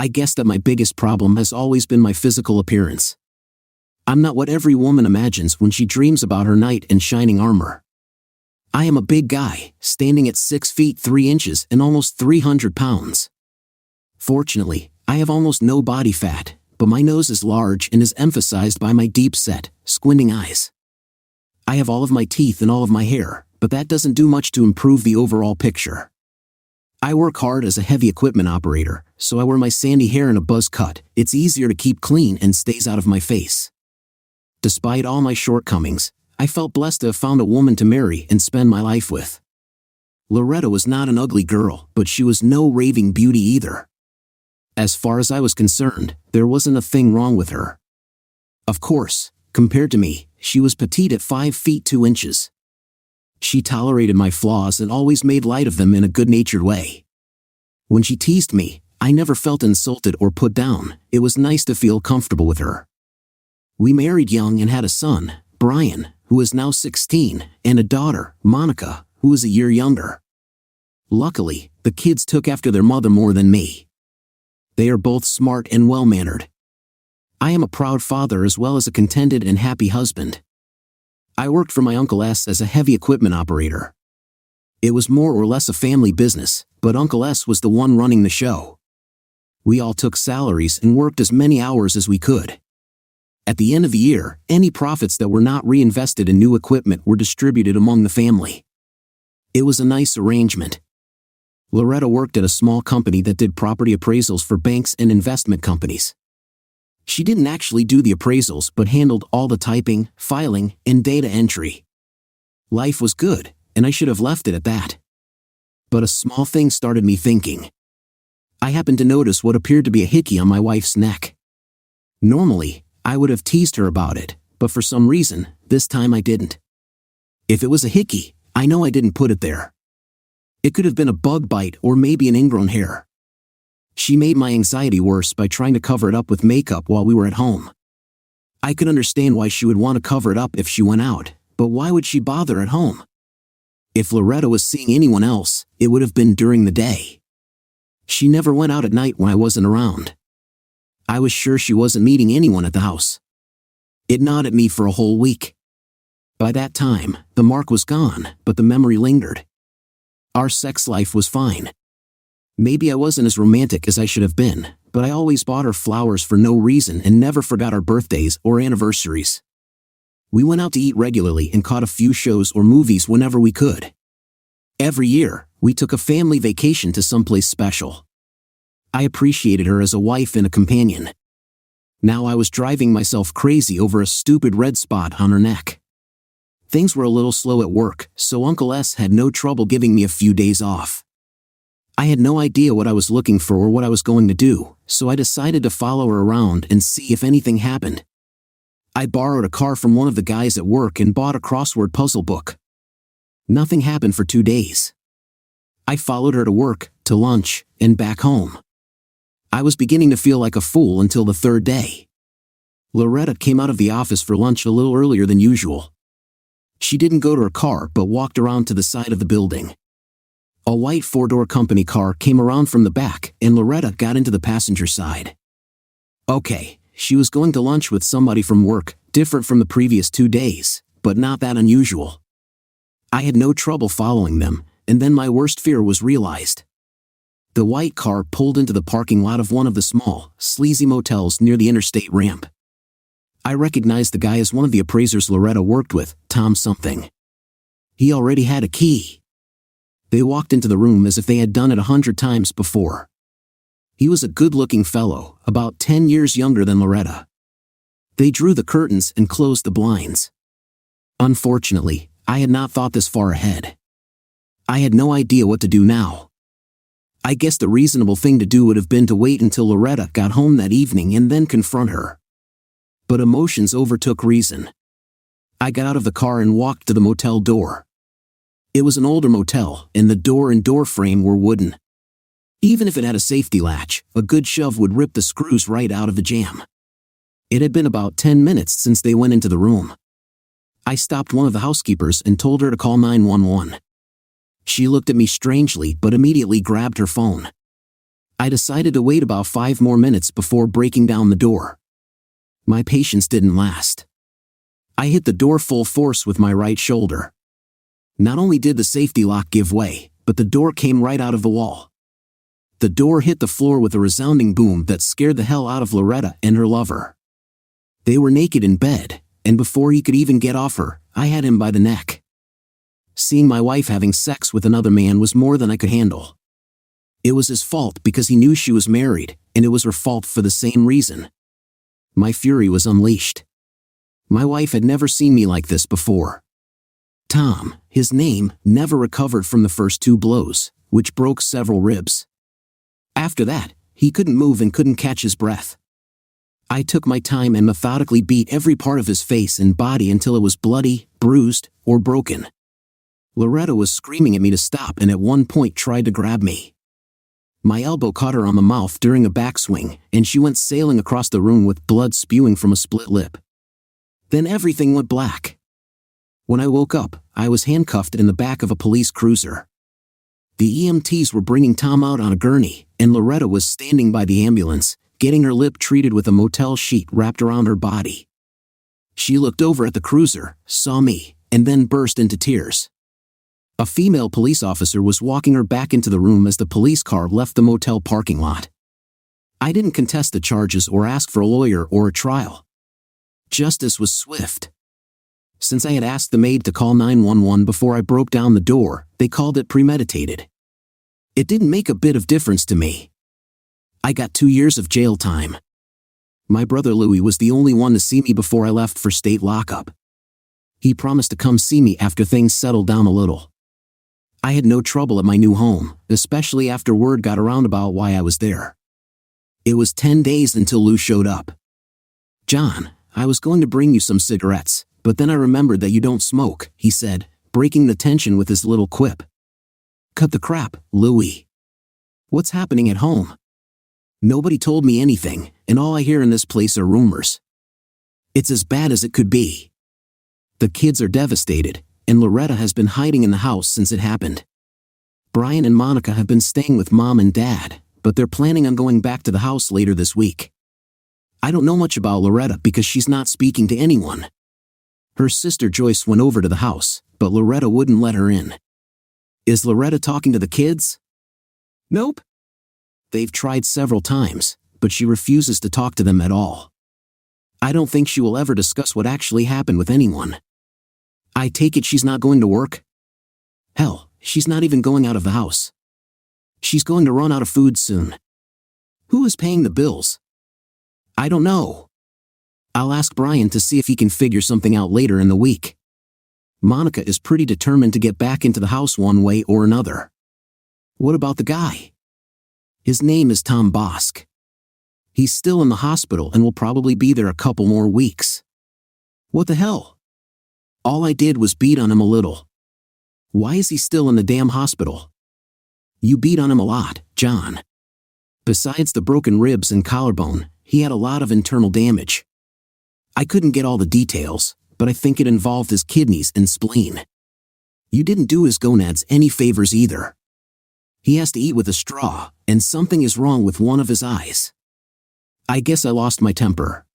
I guess that my biggest problem has always been my physical appearance. I'm not what every woman imagines when she dreams about her knight in shining armor. I am a big guy, standing at 6 feet 3 inches and almost 300 pounds. Fortunately, I have almost no body fat, but my nose is large and is emphasized by my deep-set, squinting eyes. I have all of my teeth and all of my hair, but that doesn't do much to improve the overall picture. I work hard as a heavy equipment operator, so I wear my sandy hair in a buzz cut. It's easier to keep clean and stays out of my face. Despite all my shortcomings, I felt blessed to have found a woman to marry and spend my life with. Loretta was not an ugly girl, but she was no raving beauty either. As far as I was concerned, there wasn't a thing wrong with her. Of course, compared to me, she was petite at 5 feet 2 inches. She tolerated my flaws and always made light of them in a good-natured way. When she teased me, I never felt insulted or put down. It was nice to feel comfortable with her. We married young and had a son, Brian, who is now 16, and a daughter, Monica, who is a year younger. Luckily, the kids took after their mother more than me. They are both smart and well-mannered. I am a proud father as well as a contented and happy husband. I worked for my Uncle S as a heavy equipment operator. It was more or less a family business, but Uncle S was the one running the show. We all took salaries and worked as many hours as we could. At the end of the year, any profits that were not reinvested in new equipment were distributed among the family. It was a nice arrangement. Loretta worked at a small company that did property appraisals for banks and investment companies. She didn't actually do the appraisals but handled all the typing, filing, and data entry. Life was good, and I should have left it at that. But a small thing started me thinking. I happened to notice what appeared to be a hickey on my wife's neck. Normally, I would have teased her about it, but for some reason, this time I didn't. If it was a hickey, I know I didn't put it there. It could have been a bug bite or maybe an ingrown hair. She made my anxiety worse by trying to cover it up with makeup while we were at home. I could understand why she would want to cover it up if she went out, but why would she bother at home? If Loretta was seeing anyone else, it would have been during the day. She never went out at night when I wasn't around. I was sure she wasn't meeting anyone at the house. It gnawed at me for a whole week. By that time, the mark was gone, but the memory lingered. Our sex life was fine. Maybe I wasn't as romantic as I should have been, but I always bought her flowers for no reason and never forgot our birthdays or anniversaries. We went out to eat regularly and caught a few shows or movies whenever we could. Every year, we took a family vacation to someplace special. I appreciated her as a wife and a companion. Now I was driving myself crazy over a stupid red spot on her neck. Things were a little slow at work, so Uncle S had no trouble giving me a few days off. I had no idea what I was looking for or what I was going to do, so I decided to follow her around and see if anything happened. I borrowed a car from one of the guys at work and bought a crossword puzzle book. Nothing happened for 2 days. I followed her to work, to lunch, and back home. I was beginning to feel like a fool until the 3rd day. Loretta came out of the office for lunch a little earlier than usual. She didn't go to her car but walked around to the side of the building. A white 4-door company car came around from the back and Loretta got into the passenger side. Okay, she was going to lunch with somebody from work, different from the previous 2 days, but not that unusual. I had no trouble following them, and then my worst fear was realized. The white car pulled into the parking lot of one of the small, sleazy motels near the interstate ramp. I recognized the guy as one of the appraisers Loretta worked with, Tom something. He already had a key. They walked into the room as if they had done it 100 times before. He was a good-looking fellow, about 10 years younger than Loretta. They drew the curtains and closed the blinds. Unfortunately, I had not thought this far ahead. I had no idea what to do now. I guess the reasonable thing to do would have been to wait until Loretta got home that evening and then confront her. But emotions overtook reason. I got out of the car and walked to the motel door. It was an older motel, and the door and door frame were wooden. Even if it had a safety latch, a good shove would rip the screws right out of the jamb. It had been about 10 minutes since they went into the room. I stopped one of the housekeepers and told her to call 911. She looked at me strangely but immediately grabbed her phone. I decided to wait about 5 more minutes before breaking down the door. My patience didn't last. I hit the door full force with my right shoulder. Not only did the safety lock give way, but the door came right out of the wall. The door hit the floor with a resounding boom that scared the hell out of Loretta and her lover. They were naked in bed, and before he could even get off her, I had him by the neck. Seeing my wife having sex with another man was more than I could handle. It was his fault because he knew she was married, and it was her fault for the same reason. My fury was unleashed. My wife had never seen me like this before. Tom, his name, never recovered from the first 2 blows, which broke several ribs. After that, he couldn't move and couldn't catch his breath. I took my time and methodically beat every part of his face and body until it was bloody, bruised, or broken. Loretta was screaming at me to stop and at one point tried to grab me. My elbow caught her on the mouth during a backswing, and she went sailing across the room with blood spewing from a split lip. Then everything went black. When I woke up, I was handcuffed in the back of a police cruiser. The EMTs were bringing Tom out on a gurney, and Loretta was standing by the ambulance, getting her lip treated with a motel sheet wrapped around her body. She looked over at the cruiser, saw me, and then burst into tears. A female police officer was walking her back into the room as the police car left the motel parking lot. I didn't contest the charges or ask for a lawyer or a trial. Justice was swift. Since I had asked the maid to call 911 before I broke down the door, they called it premeditated. It didn't make a bit of difference to me. I got 2 years of jail time. My brother Louis was the only one to see me before I left for state lockup. He promised to come see me after things settled down a little. I had no trouble at my new home, especially after word got around about why I was there. It was 10 days until Lou showed up. "John, I was going to bring you some cigarettes, but then I remembered that you don't smoke," he said, breaking the tension with his little quip. "Cut the crap, Louie. What's happening at home? Nobody told me anything, and all I hear in this place are rumors. It's as bad as it could be. The kids are devastated, and Loretta has been hiding in the house since it happened. Brian and Monica have been staying with Mom and Dad, but they're planning on going back to the house later this week. I don't know much about Loretta because she's not speaking to anyone. Her sister Joyce went over to the house, but Loretta wouldn't let her in. Is Loretta talking to the kids? Nope. They've tried several times, but she refuses to talk to them at all. I don't think she will ever discuss what actually happened with anyone. I take it she's not going to work? Hell, she's not even going out of the house. She's going to run out of food soon. Who is paying the bills? I don't know. I'll ask Brian to see if he can figure something out later in the week. Monica is pretty determined to get back into the house one way or another. What about the guy? His name is Tom Bosk. He's still in the hospital and will probably be there a couple more weeks. What the hell? All I did was beat on him a little. Why is he still in the damn hospital? You beat on him a lot, John. Besides the broken ribs and collarbone, he had a lot of internal damage. I couldn't get all the details, but I think it involved his kidneys and spleen. You didn't do his gonads any favors either. He has to eat with a straw, and something is wrong with one of his eyes. I guess I lost my temper.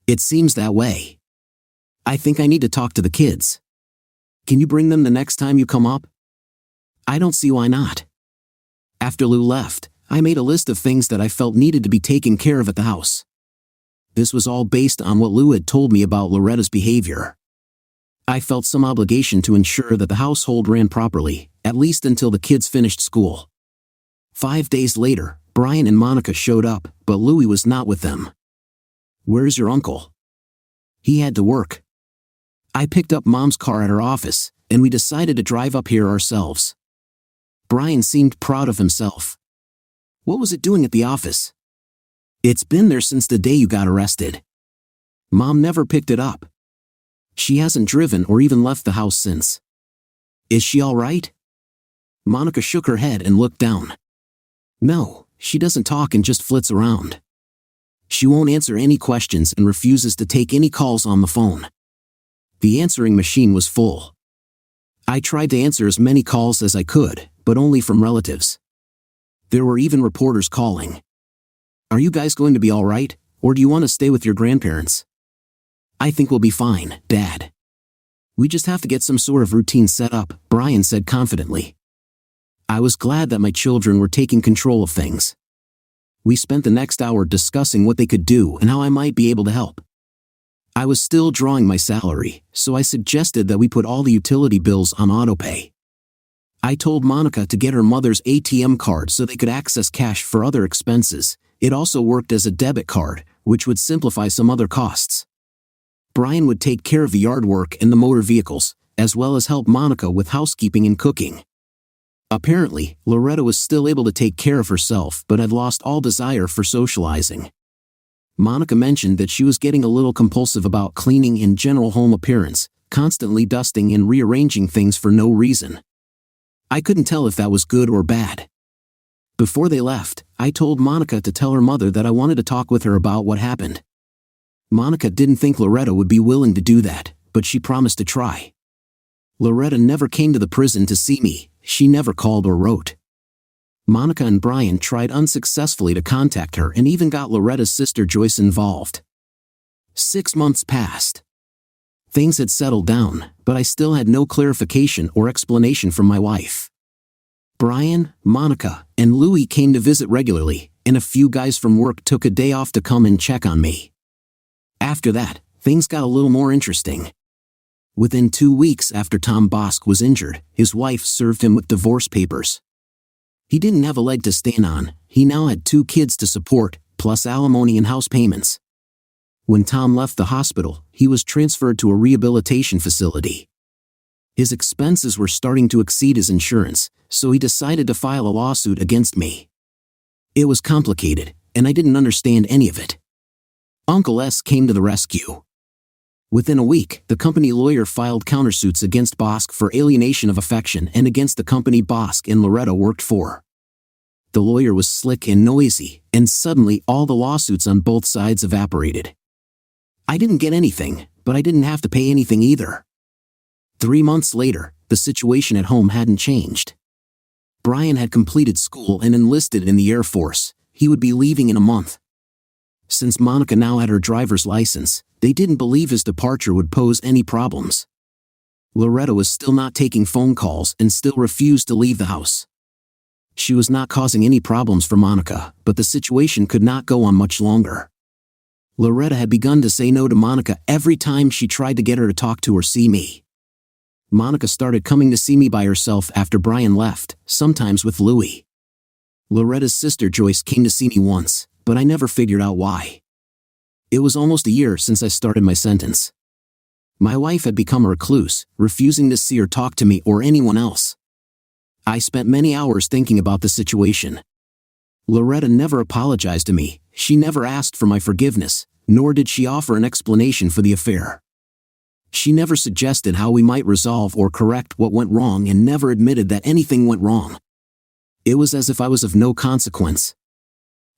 It seems that way. I think I need to talk to the kids. Can you bring them the next time you come up? I don't see why not. After Lou left, I made a list of things that I felt needed to be taken care of at the house. This was all based on what Lou had told me about Loretta's behavior. I felt some obligation to ensure that the household ran properly, at least until the kids finished school. 5 days later, Brian and Monica showed up, but Louie was not with them. "Where's your uncle?" "He had to work." I picked up Mom's car at her office, and we decided to drive up here ourselves. Brian seemed proud of himself. "What was it doing at the office?" "It's been there since the day you got arrested. Mom never picked it up. She hasn't driven or even left the house since." "Is she all right?" Monica shook her head and looked down. "No, she doesn't talk and just flits around. She won't answer any questions and refuses to take any calls on the phone." The answering machine was full. I tried to answer as many calls as I could, but only from relatives. There were even reporters calling. "Are you guys going to be all right, or do you want to stay with your grandparents?" "I think we'll be fine, Dad. We just have to get some sort of routine set up," Brian said confidently. I was glad that my children were taking control of things. We spent the next hour discussing what they could do and how I might be able to help. I was still drawing my salary, so I suggested that we put all the utility bills on autopay. I told Monica to get her mother's ATM card so they could access cash for other expenses. It also worked as a debit card, which would simplify some other costs. Brian would take care of the yard work and the motor vehicles, as well as help Monica with housekeeping and cooking. Apparently, Loretta was still able to take care of herself but had lost all desire for socializing. Monica mentioned that she was getting a little compulsive about cleaning and general home appearance, constantly dusting and rearranging things for no reason. I couldn't tell if that was good or bad. Before they left, I told Monica to tell her mother that I wanted to talk with her about what happened. Monica didn't think Loretta would be willing to do that, but she promised to try. Loretta never came to the prison to see me. She never called or wrote. Monica and Brian tried unsuccessfully to contact her and even got Loretta's sister Joyce involved. 6 months passed. Things had settled down, but I still had no clarification or explanation from my wife. Brian, Monica, and Louie came to visit regularly, and a few guys from work took a day off to come and check on me. After that, things got a little more interesting. Within 2 weeks after Tom Bosk was injured, his wife served him with divorce papers. He didn't have a leg to stand on. He now had 2 kids to support, plus alimony and house payments. When Tom left the hospital, he was transferred to a rehabilitation facility. His expenses were starting to exceed his insurance, so he decided to file a lawsuit against me. It was complicated, and I didn't understand any of it. Uncle S came to the rescue. Within a week, the company lawyer filed countersuits against Bosk for alienation of affection and against the company Bosk and Loretta worked for. The lawyer was slick and noisy, and suddenly all the lawsuits on both sides evaporated. I didn't get anything, but I didn't have to pay anything either. 3 months later, the situation at home hadn't changed. Brian had completed school and enlisted in the Air Force. He would be leaving in a month. Since Monica now had her driver's license, they didn't believe his departure would pose any problems. Loretta was still not taking phone calls and still refused to leave the house. She was not causing any problems for Monica, but the situation could not go on much longer. Loretta had begun to say no to Monica every time she tried to get her to talk to or see me. Monica started coming to see me by herself after Brian left, sometimes with Louie. Loretta's sister Joyce came to see me once, but I never figured out why. It was almost a year since I started my sentence. My wife had become a recluse, refusing to see or talk to me or anyone else. I spent many hours thinking about the situation. Loretta never apologized to me, she never asked for my forgiveness, nor did she offer an explanation for the affair. She never suggested how we might resolve or correct what went wrong and never admitted that anything went wrong. It was as if I was of no consequence.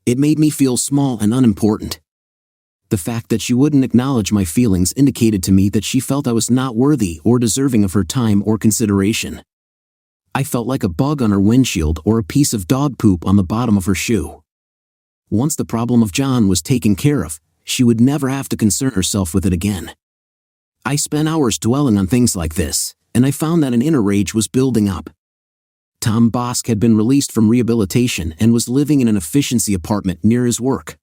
It made me feel small and unimportant. The fact that she wouldn't acknowledge my feelings indicated to me that she felt I was not worthy or deserving of her time or consideration. I felt like a bug on her windshield or a piece of dog poop on the bottom of her shoe. Once the problem of John was taken care of, she would never have to concern herself with it again. I spent hours dwelling on things like this, and I found that an inner rage was building up. Tom Bosk had been released from rehabilitation and was living in an efficiency apartment near his work.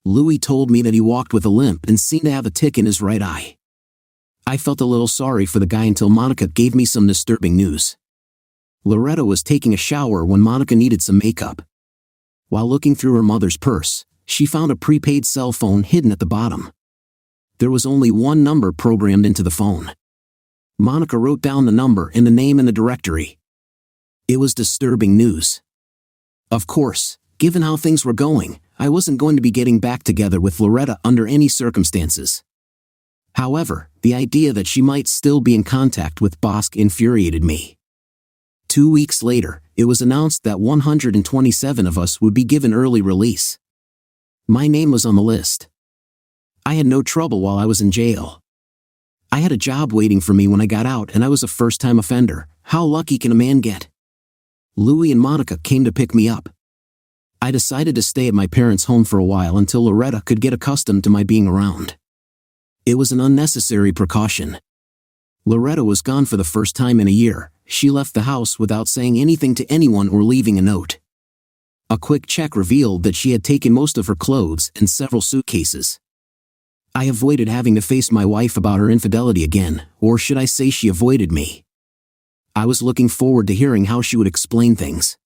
Louie told me that he walked with a limp and seemed to have a tick in his right eye. I felt a little sorry for the guy until Monica gave me some disturbing news. Loretta was taking a shower when Monica needed some makeup. While looking through her mother's purse, she found a prepaid cell phone hidden at the bottom. There was only one number programmed into the phone. Monica wrote down the number and the name in the directory. It was disturbing news. Of course, given how things were going, I wasn't going to be getting back together with Loretta under any circumstances. However, the idea that she might still be in contact with Bosk infuriated me. 2 weeks later, it was announced that 127 of us would be given early release. My name was on the list. I had no trouble while I was in jail. I had a job waiting for me when I got out and I was a first-time offender. How lucky can a man get? Louie and Monica came to pick me up, I decided to stay at my parents' home for a while until Loretta could get accustomed to my being around. It was an unnecessary precaution. Loretta was gone for the first time in a year. She left the house without saying anything to anyone or leaving a note. A quick check revealed that she had taken most of her clothes and several suitcases. I avoided having to face my wife about her infidelity again, or should I say she avoided me. I was looking forward to hearing how she would explain things.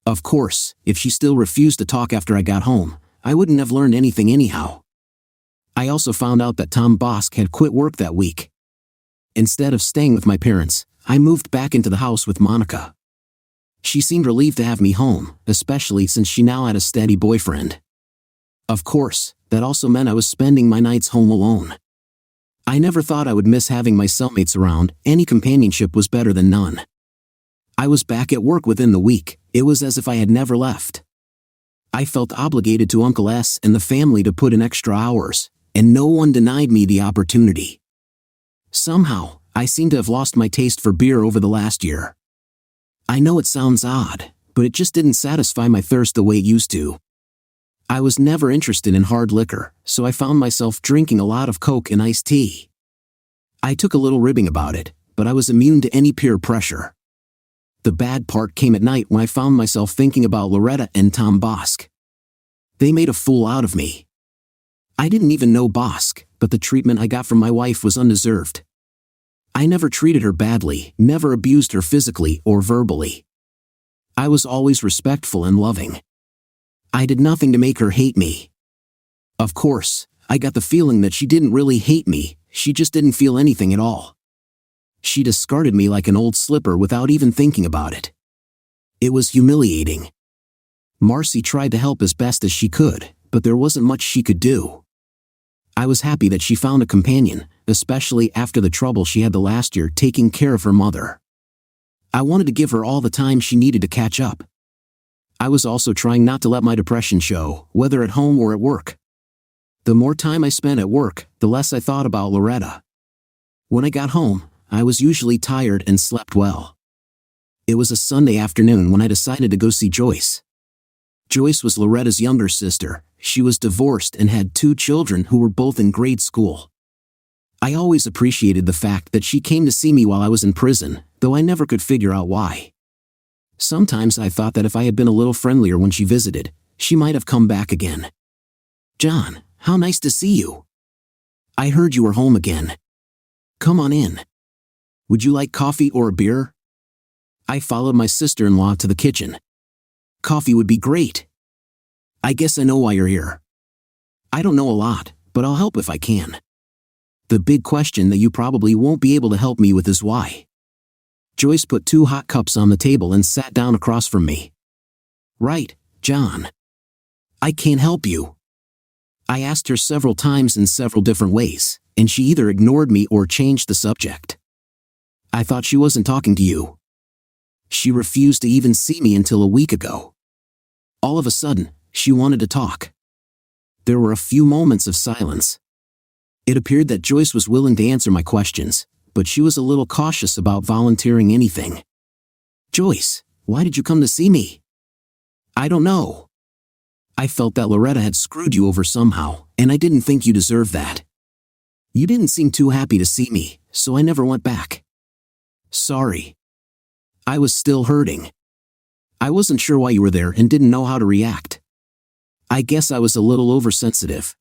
Of course, if she still refused to talk after I got home, I wouldn't have learned anything anyhow. I also found out that Tom Bosk had quit work that week. Instead of staying with my parents, I moved back into the house with Monica. She seemed relieved to have me home, especially since she now had a steady boyfriend. Of course, that also meant I was spending my nights home alone. I never thought I would miss having my cellmates around. Any companionship was better than none. I was back at work within the week. It was as if I had never left. I felt obligated to Uncle S and the family to put in extra hours, and no one denied me the opportunity. Somehow, I seem to have lost my taste for beer over the last year. I know it sounds odd, but it just didn't satisfy my thirst the way it used to. I was never interested in hard liquor, so I found myself drinking a lot of Coke and iced tea. I took a little ribbing about it, but I was immune to any peer pressure. The bad part came at night when I found myself thinking about Loretta and Tom Bosk. They made a fool out of me. I didn't even know Bosk, but the treatment I got from my wife was undeserved. I never treated her badly, never abused her physically or verbally. I was always respectful and loving. I did nothing to make her hate me. Of course, I got the feeling that she didn't really hate me, she just didn't feel anything at all. She discarded me like an old slipper without even thinking about it. It was humiliating. Marcy tried to help as best as she could, but there wasn't much she could do. I was happy that she found a companion, especially after the trouble she had the last year taking care of her mother. I wanted to give her all the time she needed to catch up. I was also trying not to let my depression show, whether at home or at work. The more time I spent at work, the less I thought about Loretta. When I got home, I was usually tired and slept well. It was a Sunday afternoon when I decided to go see Joyce. Joyce was Loretta's younger sister. She was divorced and had 2 children who were both in grade school. I always appreciated the fact that she came to see me while I was in prison, though I never could figure out why. Sometimes I thought that if I had been a little friendlier when she visited, she might have come back again. "John, how nice to see you. I heard you were home again. Come on in. Would you like coffee or a beer?" I followed my sister-in-law to the kitchen. "Coffee would be great. I guess I know why you're here." "I don't know a lot, but I'll help if I can. The big question that you probably won't be able to help me with is why." Joyce put 2 hot cups on the table and sat down across from me. "Right, John. I can't help you." I asked her several times in several different ways, and she either ignored me or changed the subject. "I thought she wasn't talking to you." She refused to even see me until a week ago. All of a sudden, she wanted to talk. There were a few moments of silence. It appeared that Joyce was willing to answer my questions, but she was a little cautious about volunteering anything. "Joyce, why did you come to see me?" "I don't know. I felt that Loretta had screwed you over somehow, and I didn't think you deserved that. You didn't seem too happy to see me, so I never went back." "Sorry. I was still hurting. I wasn't sure why you were there and didn't know how to react. I guess I was a little oversensitive.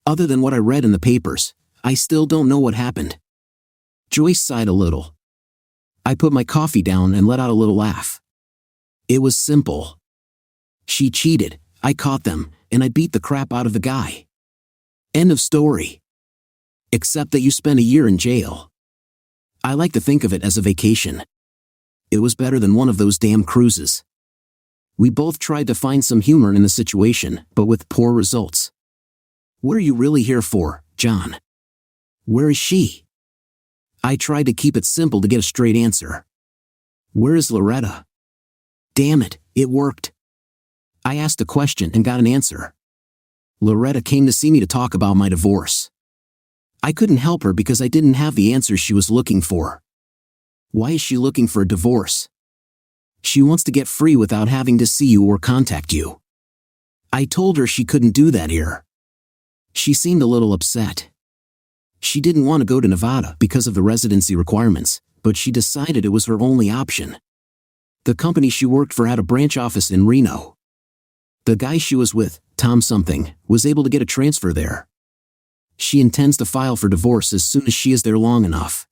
Other than what I read in the papers, I still don't know what happened." Joyce sighed a little. I put my coffee down and let out a little laugh. It was simple. She cheated, I caught them, and I beat the crap out of the guy. End of story. Except that you spent a year in jail. I like to think of it as a vacation. It was better than one of those damn cruises. We both tried to find some humor in the situation, but with poor results. "What are you really here for, John? Where is she?" I tried to keep it simple to get a straight answer. "Where is Loretta?" Damn it, it worked. I asked a question and got an answer. Loretta came to see me to talk about my divorce. I couldn't help her because I didn't have the answer she was looking for. Why is she looking for a divorce? She wants to get free without having to see you or contact you. I told her she couldn't do that here. She seemed a little upset. She didn't want to go to Nevada because of the residency requirements, but she decided it was her only option. The company she worked for had a branch office in Reno. The guy she was with, Tom something, was able to get a transfer there. She intends to file for divorce as soon as she is there long enough.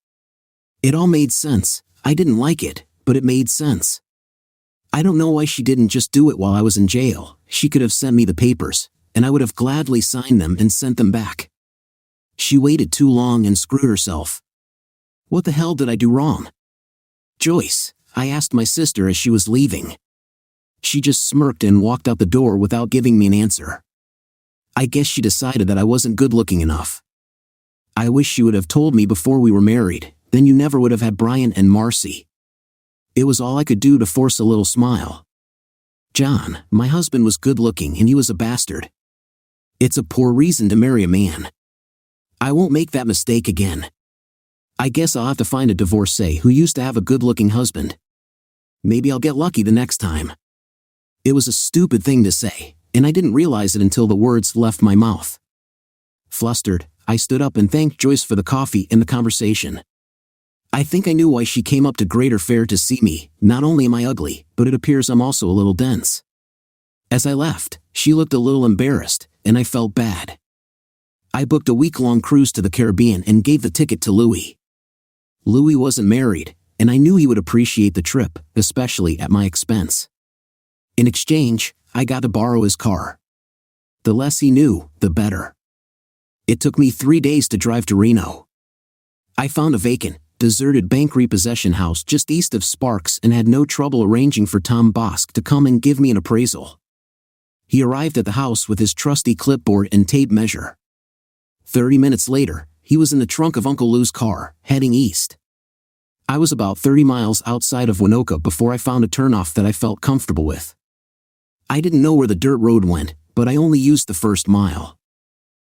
It all made sense. I didn't like it, but it made sense. I don't know why she didn't just do it while I was in jail. She could have sent me the papers, and I would have gladly signed them and sent them back. She waited too long and screwed herself. What the hell did I do wrong? Joyce, I asked my sister as she was leaving. She just smirked and walked out the door without giving me an answer. I guess she decided that I wasn't good looking enough. I wish she would have told me before we were married, then you never would have had Brian and Marcy. It was all I could do to force a little smile. John, my husband, was good looking and he was a bastard. It's a poor reason to marry a man. I won't make that mistake again. I guess I'll have to find a divorcee who used to have a good-looking husband. Maybe I'll get lucky the next time. It was a stupid thing to say, and I didn't realize it until the words left my mouth. Flustered, I stood up and thanked Joyce for the coffee and the conversation. I think I knew why she came up to Greater Fair to see me. Not only am I ugly, but it appears I'm also a little dense. As I left, she looked a little embarrassed, and I felt bad. I booked a week-long cruise to the Caribbean and gave the ticket to Louis. Louis wasn't married, and I knew he would appreciate the trip, especially at my expense. In exchange, I got to borrow his car. The less he knew, the better. It took me 3 days to drive to Reno. I found a vacant, deserted bank repossession house just east of Sparks and had no trouble arranging for Tom Bosk to come and give me an appraisal. He arrived at the house with his trusty clipboard and tape measure. 30 minutes later, he was in the trunk of Uncle Lou's car, heading east. I was about 30 miles outside of Winoka before I found a turnoff that I felt comfortable with. I didn't know where the dirt road went, but I only used the first mile.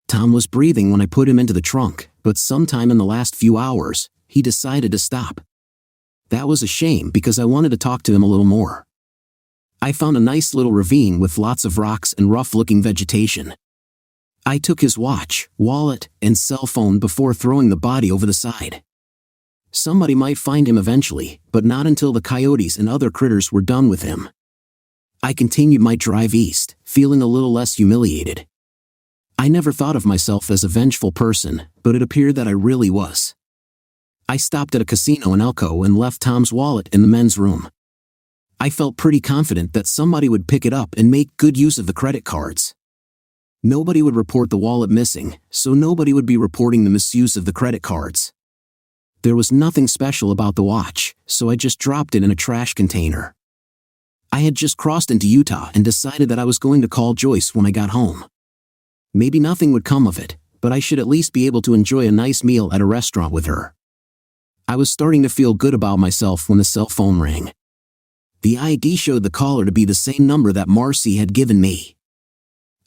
Tom was breathing when I put him into the trunk, but sometime in the last few hours, he decided to stop. That was a shame because I wanted to talk to him a little more. I found a nice little ravine with lots of rocks and rough-looking vegetation. I took his watch, wallet, and cell phone before throwing the body over the side. Somebody might find him eventually, but not until the coyotes and other critters were done with him. I continued my drive east, feeling a little less humiliated. I never thought of myself as a vengeful person, but it appeared that I really was. I stopped at a casino in Elko and left Tom's wallet in the men's room. I felt pretty confident that somebody would pick it up and make good use of the credit cards. Nobody would report the wallet missing, so nobody would be reporting the misuse of the credit cards. There was nothing special about the watch, so I just dropped it in a trash container. I had just crossed into Utah and decided that I was going to call Joyce when I got home. Maybe nothing would come of it, but I should at least be able to enjoy a nice meal at a restaurant with her. I was starting to feel good about myself when the cell phone rang. The ID showed the caller to be the same number that Marcy had given me.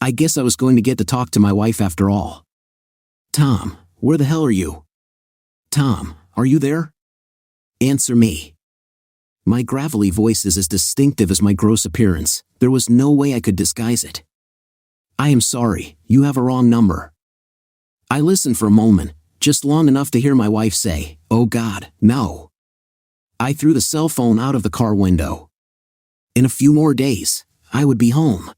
I guess I was going to get to talk to my wife after all. Tom, where the hell are you? Tom, are you there? Answer me. My gravelly voice is as distinctive as my gross appearance. There was no way I could disguise it. I am sorry, you have a wrong number. I listened for a moment, just long enough to hear my wife say, "Oh God, no." I threw the cell phone out of the car window. In a few more days, I would be home.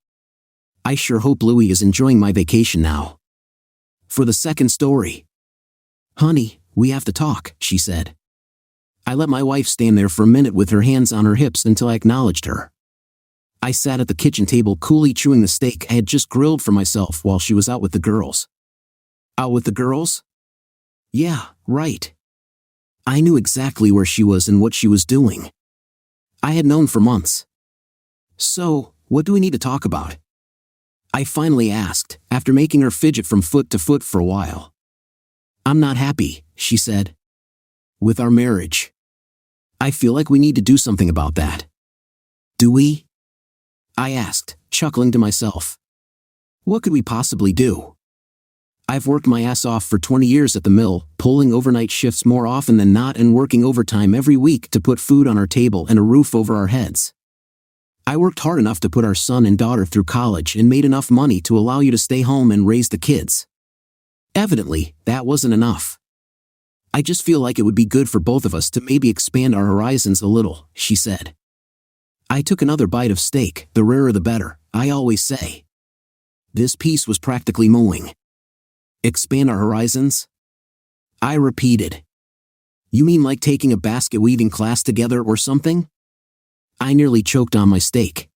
I sure hope Louie is enjoying my vacation now. For the second story. Honey, we have to talk, she said. I let my wife stand there for a minute with her hands on her hips until I acknowledged her. I sat at the kitchen table coolly chewing the steak I had just grilled for myself while she was out with the girls. Out with the girls? Yeah, right. I knew exactly where she was and what she was doing. I had known for months. So, what do we need to talk about? I finally asked, after making her fidget from foot to foot for a while. I'm not happy, she said. With our marriage. I feel like we need to do something about that. Do we? I asked, chuckling to myself. What could we possibly do? I've worked my ass off for 20 years at the mill, pulling overnight shifts more often than not and working overtime every week to put food on our table and a roof over our heads. I worked hard enough to put our son and daughter through college and made enough money to allow you to stay home and raise the kids. Evidently, that wasn't enough. I just feel like it would be good for both of us to maybe expand our horizons a little, she said. I took another bite of steak, the rarer the better, I always say. This piece was practically mooing. Expand our horizons? I repeated. You mean like taking a basket weaving class together or something? I nearly choked on my steak.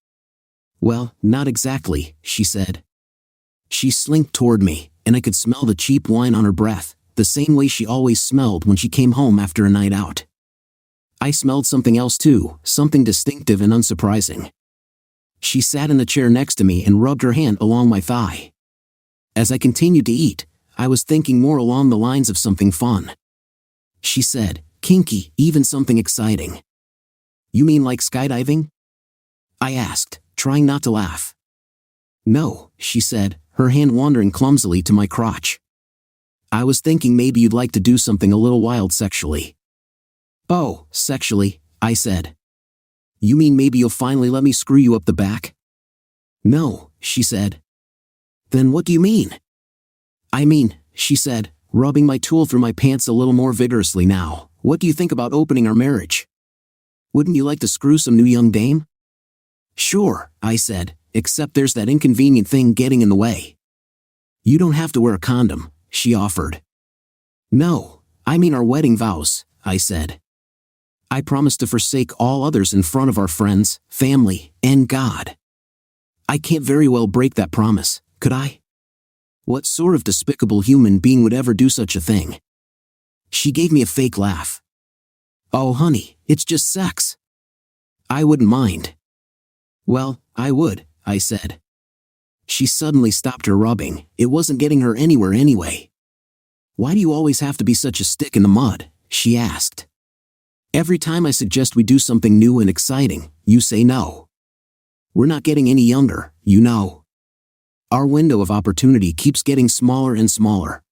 Well, not exactly, she said. She slinked toward me, and I could smell the cheap wine on her breath, the same way she always smelled when she came home after a night out. I smelled something else too, something distinctive and unsurprising. She sat in the chair next to me and rubbed her hand along my thigh. As I continued to eat, I was thinking more along the lines of something fun. She said, kinky, even something exciting. You mean like skydiving? I asked, trying not to laugh. No, she said, her hand wandering clumsily to my crotch. I was thinking maybe you'd like to do something a little wild sexually. Oh, sexually, I said. You mean maybe you'll finally let me screw you up the back? No, she said. Then what do you mean? I mean, she said, rubbing my tool through my pants a little more vigorously now, what do you think about opening our marriage? Wouldn't you like to screw some new young dame? Sure, I said, except there's that inconvenient thing getting in the way. You don't have to wear a condom, she offered. No, I mean our wedding vows, I said. I promised to forsake all others in front of our friends, family, and God. I can't very well break that promise, could I? What sort of despicable human being would ever do such a thing? She gave me a fake laugh. Oh honey, it's just sex. I wouldn't mind. Well, I would, I said. She suddenly stopped her rubbing, it wasn't getting her anywhere anyway. Why do you always have to be such a stick in the mud? She asked. Every time I suggest we do something new and exciting, you say no. We're not getting any younger, you know. Our window of opportunity keeps getting smaller and smaller.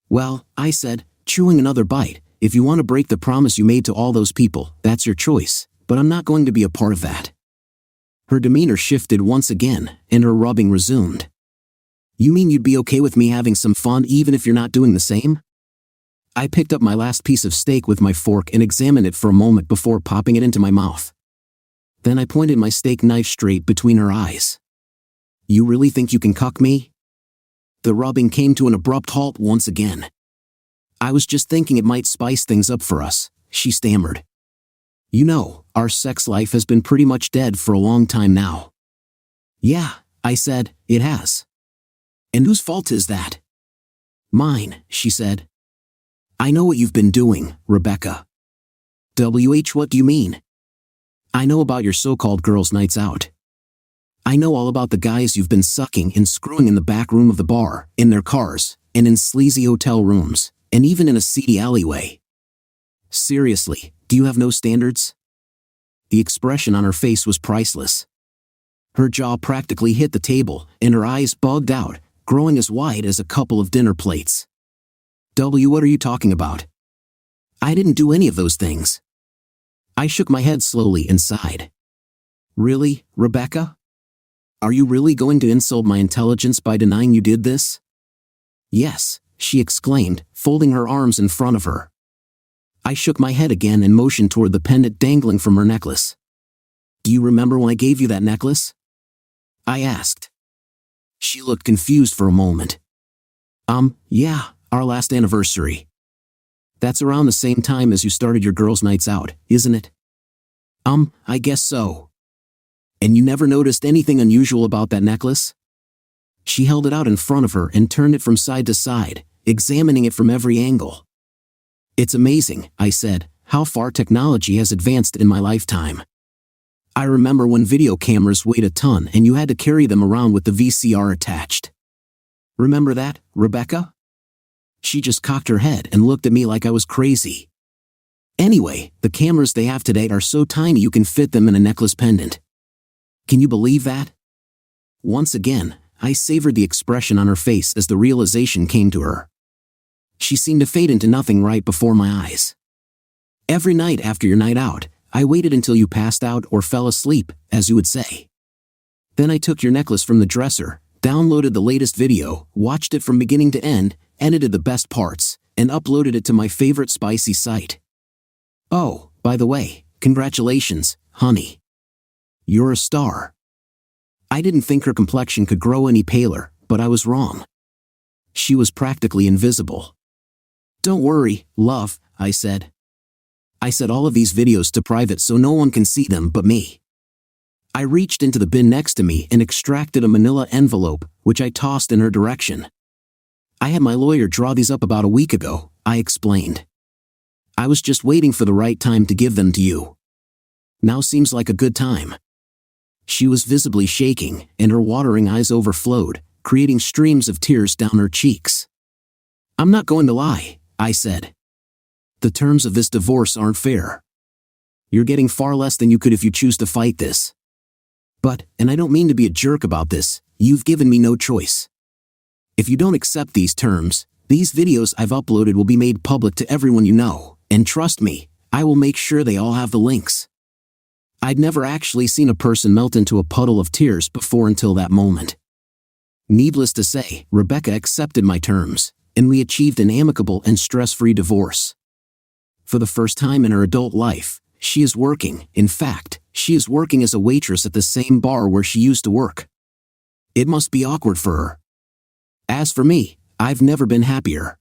Well, I said, chewing another bite, if you want to break the promise you made to all those people, that's your choice, but I'm not going to be a part of that. Her demeanor shifted once again, and her rubbing resumed. You mean you'd be okay with me having some fun even if you're not doing the same? I picked up my last piece of steak with my fork and examined it for a moment before popping it into my mouth. Then I pointed my steak knife straight between her eyes. You really think you can cuck me? The rubbing came to an abrupt halt once again. I was just thinking it might spice things up for us, she stammered. You know, our sex life has been pretty much dead for a long time now. Yeah, I said, it has. And whose fault is that? Mine, she said. I know what you've been doing, Rebecca. What do you mean? I know about your so-called girls' nights out. I know all about the guys you've been sucking and screwing in the back room of the bar, in their cars, and in sleazy hotel rooms, and even in a seedy alleyway. Seriously, do you have no standards? The expression on her face was priceless. Her jaw practically hit the table, and her eyes bugged out, growing as wide as a couple of dinner plates. What are you talking about? I didn't do any of those things. I shook my head slowly and sighed. Really, Rebecca? Are you really going to insult my intelligence by denying you did this? Yes, she exclaimed, folding her arms in front of her. I shook my head again and motioned toward the pendant dangling from her necklace. Do you remember when I gave you that necklace? I asked. She looked confused for a moment. Yeah, our last anniversary. That's around the same time as you started your girls' nights out, isn't it? I guess so. And you never noticed anything unusual about that necklace? She held it out in front of her and turned it from side to side, examining it from every angle. It's amazing, I said, how far technology has advanced in my lifetime. I remember when video cameras weighed a ton and you had to carry them around with the VCR attached. Remember that, Rebecca? She just cocked her head and looked at me like I was crazy. Anyway, the cameras they have today are so tiny you can fit them in a necklace pendant. Can you believe that? Once again, I savored the expression on her face as the realization came to her. She seemed to fade into nothing right before my eyes. Every night after your night out, I waited until you passed out or fell asleep, as you would say. Then I took your necklace from the dresser, downloaded the latest video, watched it from beginning to end, edited the best parts, and uploaded it to my favorite spicy site. Oh, by the way, congratulations, honey. You're a star. I didn't think her complexion could grow any paler, but I was wrong. She was practically invisible. Don't worry, love, I said. I set all of these videos to private so no one can see them but me. I reached into the bin next to me and extracted a manila envelope, which I tossed in her direction. I had my lawyer draw these up about a week ago, I explained. I was just waiting for the right time to give them to you. Now seems like a good time. She was visibly shaking, and her watering eyes overflowed, creating streams of tears down her cheeks. I'm not going to lie, I said. The terms of this divorce aren't fair. You're getting far less than you could if you choose to fight this. But, and I don't mean to be a jerk about this, you've given me no choice. If you don't accept these terms, these videos I've uploaded will be made public to everyone you know, and trust me, I will make sure they all have the links. I'd never actually seen a person melt into a puddle of tears before until that moment. Needless to say, Rebecca accepted my terms, and we achieved an amicable and stress-free divorce. For the first time in her adult life, she is working. In fact, she is working as a waitress at the same bar where she used to work. It must be awkward for her. As for me, I've never been happier.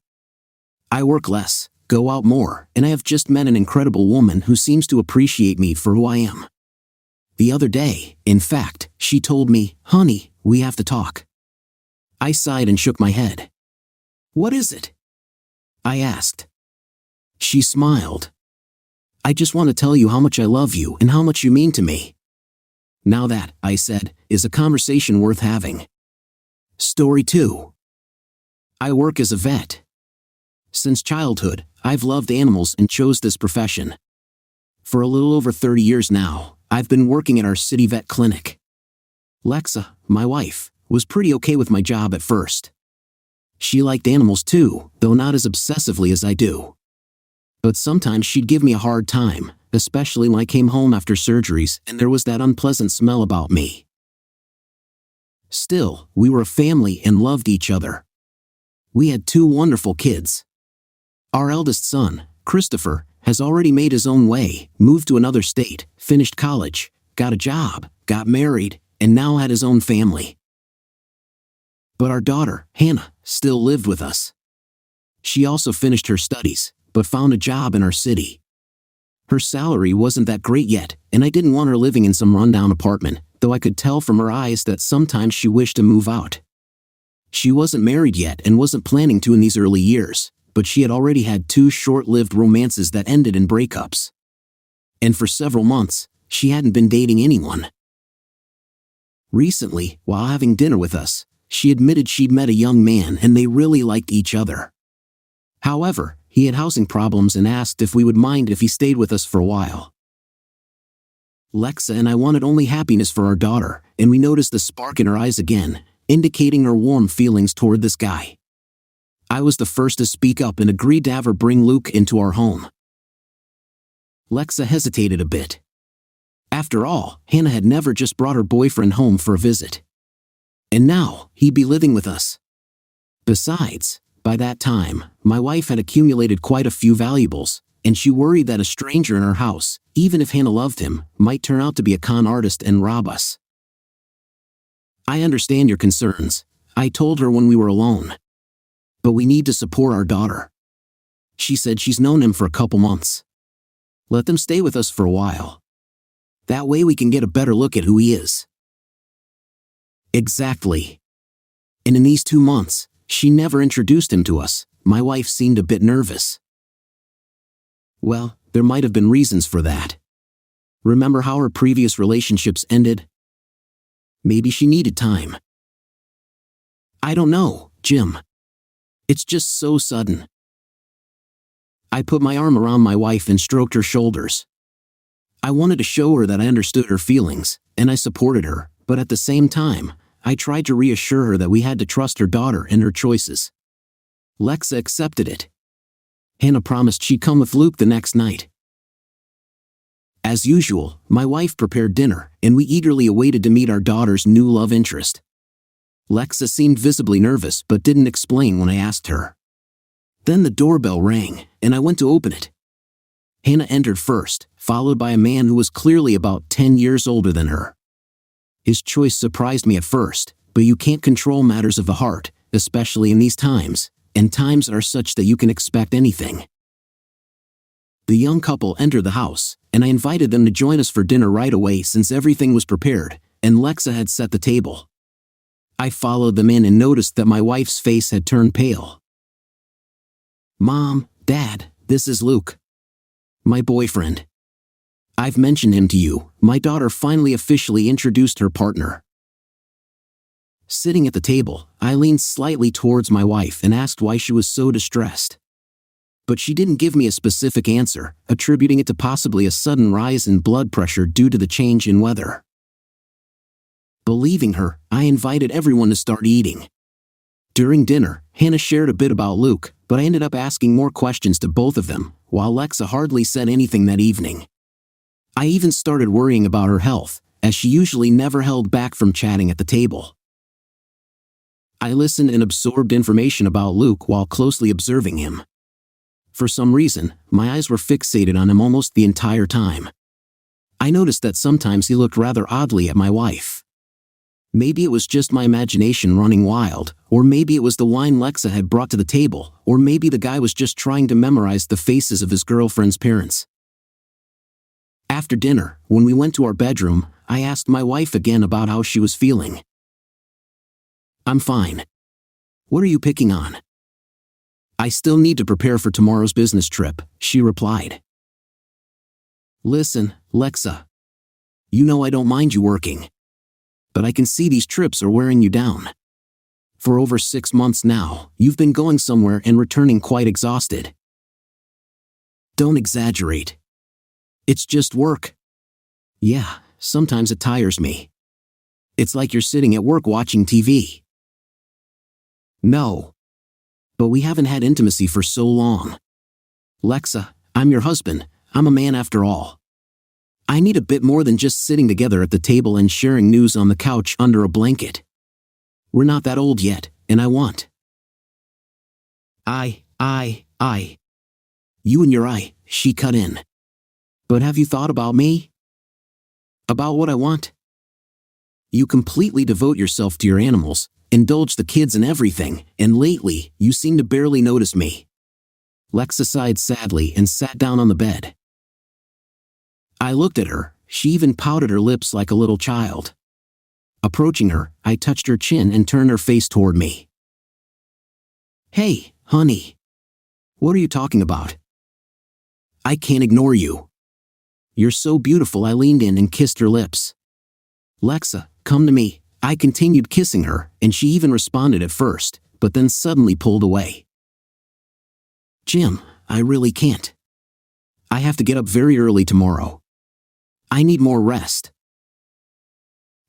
I work less, go out more, and I have just met an incredible woman who seems to appreciate me for who I am. The other day, in fact, she told me, honey, we have to talk. I sighed and shook my head. What is it? I asked. She smiled. I just want to tell you how much I love you and how much you mean to me. Now that, I said, is a conversation worth having. Story 2. I work as a vet. Since childhood, I've loved animals and chose this profession. For a little over 30 years now, I've been working at our city vet clinic. Lexa, my wife, was pretty okay with my job at first. She liked animals too, though not as obsessively as I do. But sometimes she'd give me a hard time, especially when I came home after surgeries and there was that unpleasant smell about me. Still, we were a family and loved each other. We had 2 wonderful kids. Our eldest son, Christopher, has already made his own way, moved to another state, finished college, got a job, got married, and now had his own family. But our daughter, Hannah, still lived with us. She also finished her studies, but found a job in our city. Her salary wasn't that great yet, and I didn't want her living in some rundown apartment, though I could tell from her eyes that sometimes she wished to move out. She wasn't married yet and wasn't planning to in these early years, but she had already had 2 short-lived romances that ended in breakups. And for several months, she hadn't been dating anyone. Recently, while having dinner with us, she admitted she'd met a young man and they really liked each other. However, he had housing problems and asked if we would mind if he stayed with us for a while. Lexa and I wanted only happiness for our daughter, and we noticed the spark in her eyes again, indicating her warm feelings toward this guy. I was the first to speak up and agreed to have her bring Luke into our home. Lexa hesitated a bit. After all, Hannah had never just brought her boyfriend home for a visit. And now, he'd be living with us. Besides, by that time, my wife had accumulated quite a few valuables, and she worried that a stranger in our house, even if Hannah loved him, might turn out to be a con artist and rob us. I understand your concerns, I told her when we were alone. But we need to support our daughter. She said she's known him for a couple months. Let them stay with us for a while. That way we can get a better look at who he is. Exactly. And in these 2 months, she never introduced him to us. My wife seemed a bit nervous. Well, there might have been reasons for that. Remember how her previous relationships ended? Maybe she needed time. I don't know, Jim. It's just so sudden. I put my arm around my wife and stroked her shoulders. I wanted to show her that I understood her feelings, and I supported her, but at the same time, I tried to reassure her that we had to trust her daughter and her choices. Lexa accepted it. Hannah promised she'd come with Luke the next night. As usual, my wife prepared dinner, and we eagerly awaited to meet our daughter's new love interest. Lexa seemed visibly nervous but didn't explain when I asked her. Then the doorbell rang, and I went to open it. Hannah entered first, followed by a man who was clearly about 10 years older than her. His choice surprised me at first, but you can't control matters of the heart, especially in these times, and times are such that you can expect anything. The young couple entered the house, and I invited them to join us for dinner right away since everything was prepared, and Lexa had set the table. I followed them in and noticed that my wife's face had turned pale. "Mom, Dad, this is Luke. My boyfriend. I've mentioned him to you." My daughter finally officially introduced her partner. Sitting at the table, I leaned slightly towards my wife and asked why she was so distressed. But she didn't give me a specific answer, attributing it to possibly a sudden rise in blood pressure due to the change in weather. Believing her, I invited everyone to start eating. During dinner, Hannah shared a bit about Luke, but I ended up asking more questions to both of them, while Lexa hardly said anything that evening. I even started worrying about her health, as she usually never held back from chatting at the table. I listened and absorbed information about Luke while closely observing him. For some reason, my eyes were fixated on him almost the entire time. I noticed that sometimes he looked rather oddly at my wife. Maybe it was just my imagination running wild, or maybe it was the wine Lexa had brought to the table, or maybe the guy was just trying to memorize the faces of his girlfriend's parents. After dinner, when we went to our bedroom, I asked my wife again about how she was feeling. "I'm fine. What are you picking on?" "I still need to prepare for tomorrow's business trip," she replied. "Listen, Lexa. You know I don't mind you working. But I can see these trips are wearing you down. For over 6 months now, you've been going somewhere and returning quite exhausted. Don't exaggerate. It's just work. Yeah, sometimes it tires me. It's like you're sitting at work watching TV. No. But we haven't had intimacy for so long. Lexa, I'm your husband, I'm a man after all. I need a bit more than just sitting together at the table and sharing news on the couch under a blanket. We're not that old yet, and I want." You and your she cut in. "But have you thought about me? About what I want? You completely devote yourself to your animals, indulge the kids and everything, and lately, you seem to barely notice me." Lexa sighed sadly and sat down on the bed. I looked at her, she even pouted her lips like a little child. Approaching her, I touched her chin and turned her face toward me. "Hey, honey. What are you talking about? I can't ignore you. You're so beautiful." I leaned in and kissed her lips. "Lexa, come to me." I continued kissing her, and she even responded at first, but then suddenly pulled away. "Jim, I really can't. I have to get up very early tomorrow. I need more rest."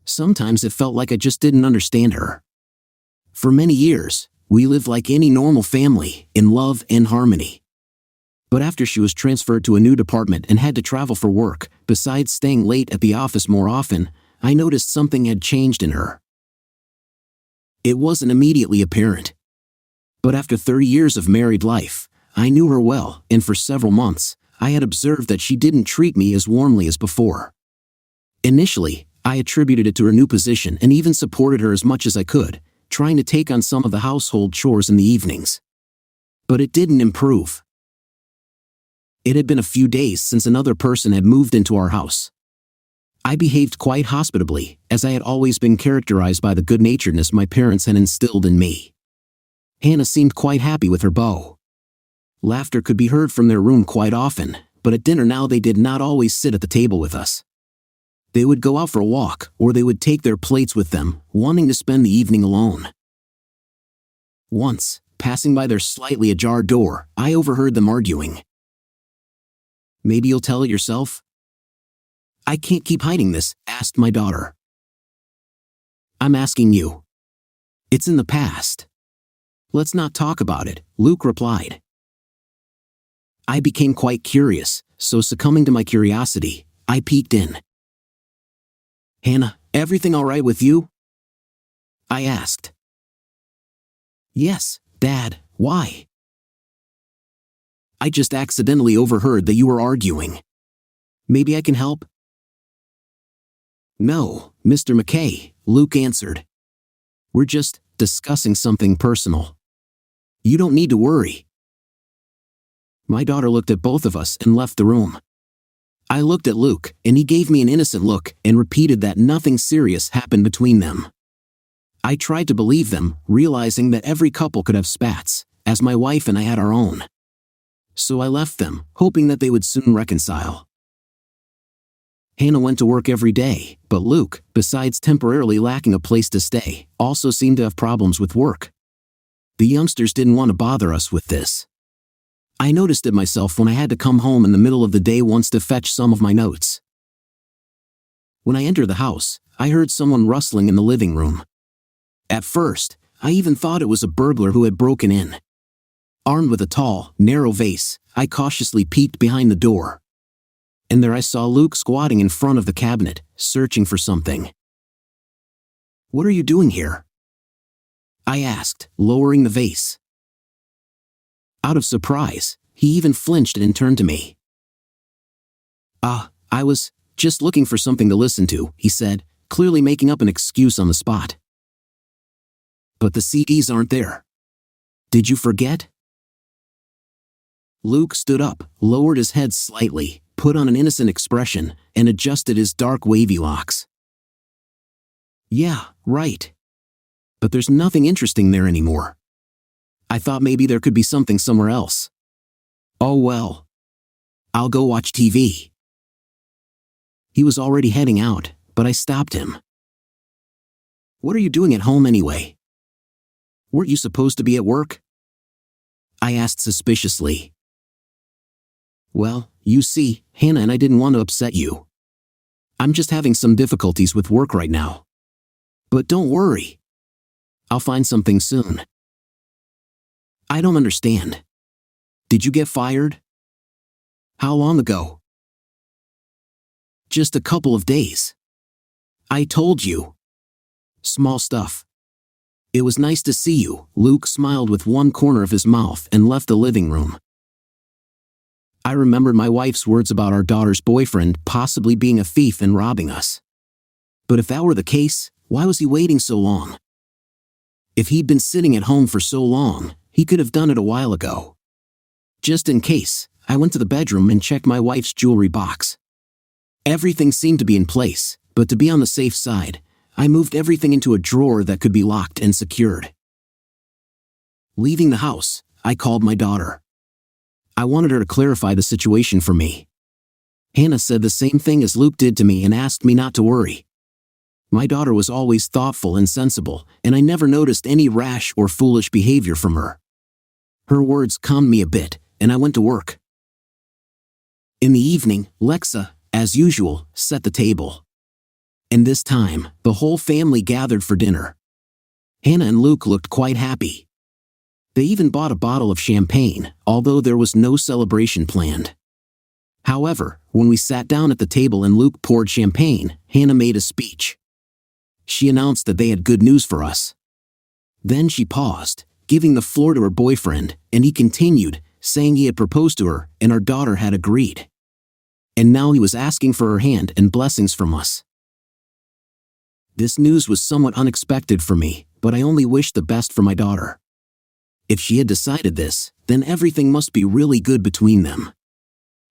Sometimes it felt like I just didn't understand her. For many years, we lived like any normal family, in love and harmony. But after she was transferred to a new department and had to travel for work, besides staying late at the office more often, I noticed something had changed in her. It wasn't immediately apparent. But after 30 years of married life, I knew her well, and for several months, I had observed that she didn't treat me as warmly as before. Initially, I attributed it to her new position and even supported her as much as I could, trying to take on some of the household chores in the evenings. But it didn't improve. It had been a few days since another person had moved into our house. I behaved quite hospitably, as I had always been characterized by the good-naturedness my parents had instilled in me. Hannah seemed quite happy with her beau. Laughter could be heard from their room quite often, but at dinner now they did not always sit at the table with us. They would go out for a walk, or they would take their plates with them, wanting to spend the evening alone. Once, passing by their slightly ajar door, I overheard them arguing. "Maybe you'll tell it yourself?" "I can't keep hiding this," asked my daughter. "I'm asking you. It's in the past. Let's not talk about it," Luke replied. I became quite curious, so succumbing to my curiosity, I peeked in. "Hannah, everything all right with you?" I asked. "Yes, Dad, why?" "I just accidentally overheard that you were arguing. Maybe I can help?" "No, Mr. McKay," Luke answered. "We're just discussing something personal. You don't need to worry." My daughter looked at both of us and left the room. I looked at Luke, and he gave me an innocent look and repeated that nothing serious happened between them. I tried to believe them, realizing that every couple could have spats, as my wife and I had our own. So I left them, hoping that they would soon reconcile. Hannah went to work every day, but Luke, besides temporarily lacking a place to stay, also seemed to have problems with work. The youngsters didn't want to bother us with this. I noticed it myself when I had to come home in the middle of the day once to fetch some of my notes. When I entered the house, I heard someone rustling in the living room. At first, I even thought it was a burglar who had broken in. Armed with a tall, narrow vase, I cautiously peeked behind the door. And there I saw Luke squatting in front of the cabinet, searching for something. "What are you doing here?" I asked, lowering the vase. Out of surprise, he even flinched and turned to me. I was just looking for something to listen to," he said, clearly making up an excuse on the spot. "But the CDs aren't there. Did you forget?" Luke stood up, lowered his head slightly, put on an innocent expression, and adjusted his dark wavy locks. "Yeah, right. But there's nothing interesting there anymore. I thought maybe there could be something somewhere else. Oh well. I'll go watch TV." He was already heading out, but I stopped him. "What are you doing at home anyway? Weren't you supposed to be at work?" I asked suspiciously. "Well, you see, Hannah and I didn't want to upset you. I'm just having some difficulties with work right now. But don't worry. I'll find something soon." "I don't understand. Did you get fired?" "How long ago?" "Just a couple of days. I told you. Small stuff." "It was nice to see you," Luke smiled with one corner of his mouth and left the living room. I remembered my wife's words about our daughter's boyfriend possibly being a thief and robbing us. But if that were the case, why was he waiting so long? If he'd been sitting at home for so long, he could have done it a while ago. Just in case, I went to the bedroom and checked my wife's jewelry box. Everything seemed to be in place, but to be on the safe side, I moved everything into a drawer that could be locked and secured. Leaving the house, I called my daughter. I wanted her to clarify the situation for me. Hannah said the same thing as Luke did to me and asked me not to worry. My daughter was always thoughtful and sensible, and I never noticed any rash or foolish behavior from her. Her words calmed me a bit, and I went to work. In the evening, Lexa, as usual, set the table. And this time, the whole family gathered for dinner. Hannah and Luke looked quite happy. They even bought a bottle of champagne, although there was no celebration planned. However, when we sat down at the table and Luke poured champagne, Hannah made a speech. She announced that they had good news for us. Then she paused, giving the floor to her boyfriend, and he continued, saying he had proposed to her and our daughter had agreed. And now he was asking for her hand and blessings from us. This news was somewhat unexpected for me, but I only wished the best for my daughter. If she had decided this, then everything must be really good between them.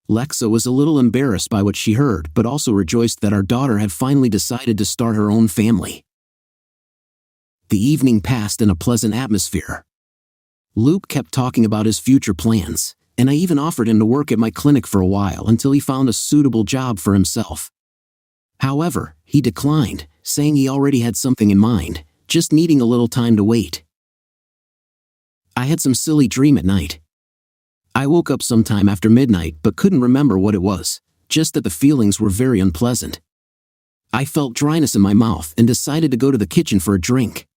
Lexa was a little embarrassed by what she heard but also rejoiced that our daughter had finally decided to start her own family. The evening passed in a pleasant atmosphere. Luke kept talking about his future plans, and I even offered him to work at my clinic for a while until he found a suitable job for himself. However, he declined, saying he already had something in mind, just needing a little time to wait. I had some silly dream at night. I woke up sometime after midnight but couldn't remember what it was, just that the feelings were very unpleasant. I felt dryness in my mouth and decided to go to the kitchen for a drink.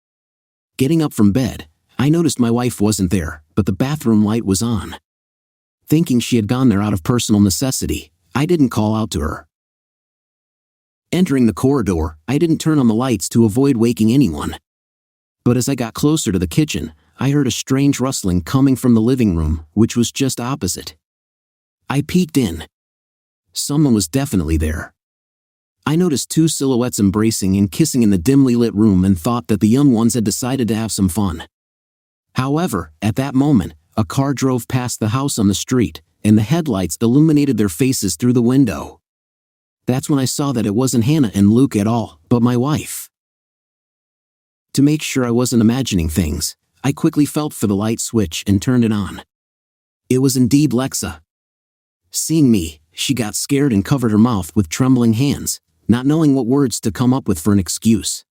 Getting up from bed, I noticed my wife wasn't there, but the bathroom light was on. Thinking she had gone there out of personal necessity, I didn't call out to her. Entering the corridor, I didn't turn on the lights to avoid waking anyone. But as I got closer to the kitchen, I heard a strange rustling coming from the living room, which was just opposite. I peeked in. Someone was definitely there. I noticed two silhouettes embracing and kissing in the dimly lit room and thought that the young ones had decided to have some fun. However, at that moment, a car drove past the house on the street, and the headlights illuminated their faces through the window. That's when I saw that it wasn't Hannah and Luke at all, but my wife. To make sure I wasn't imagining things, I quickly felt for the light switch and turned it on. It was indeed Lexa. Seeing me, she got scared and covered her mouth with trembling hands, not knowing what words to come up with for an excuse.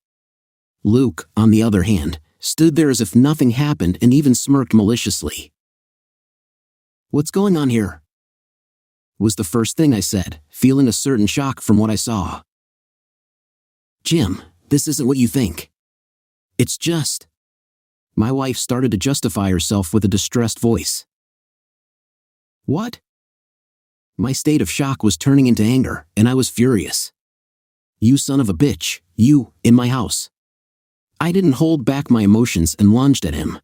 Luke, on the other hand, stood there as if nothing happened and even smirked maliciously. "What's going on here?" was the first thing I said, feeling a certain shock from what I saw. "Jim, this isn't what you think. It's just..." My wife started to justify herself with a distressed voice. "What?" My state of shock was turning into anger, and I was furious. "You son of a bitch, you, in my house." I didn't hold back my emotions and lunged at him.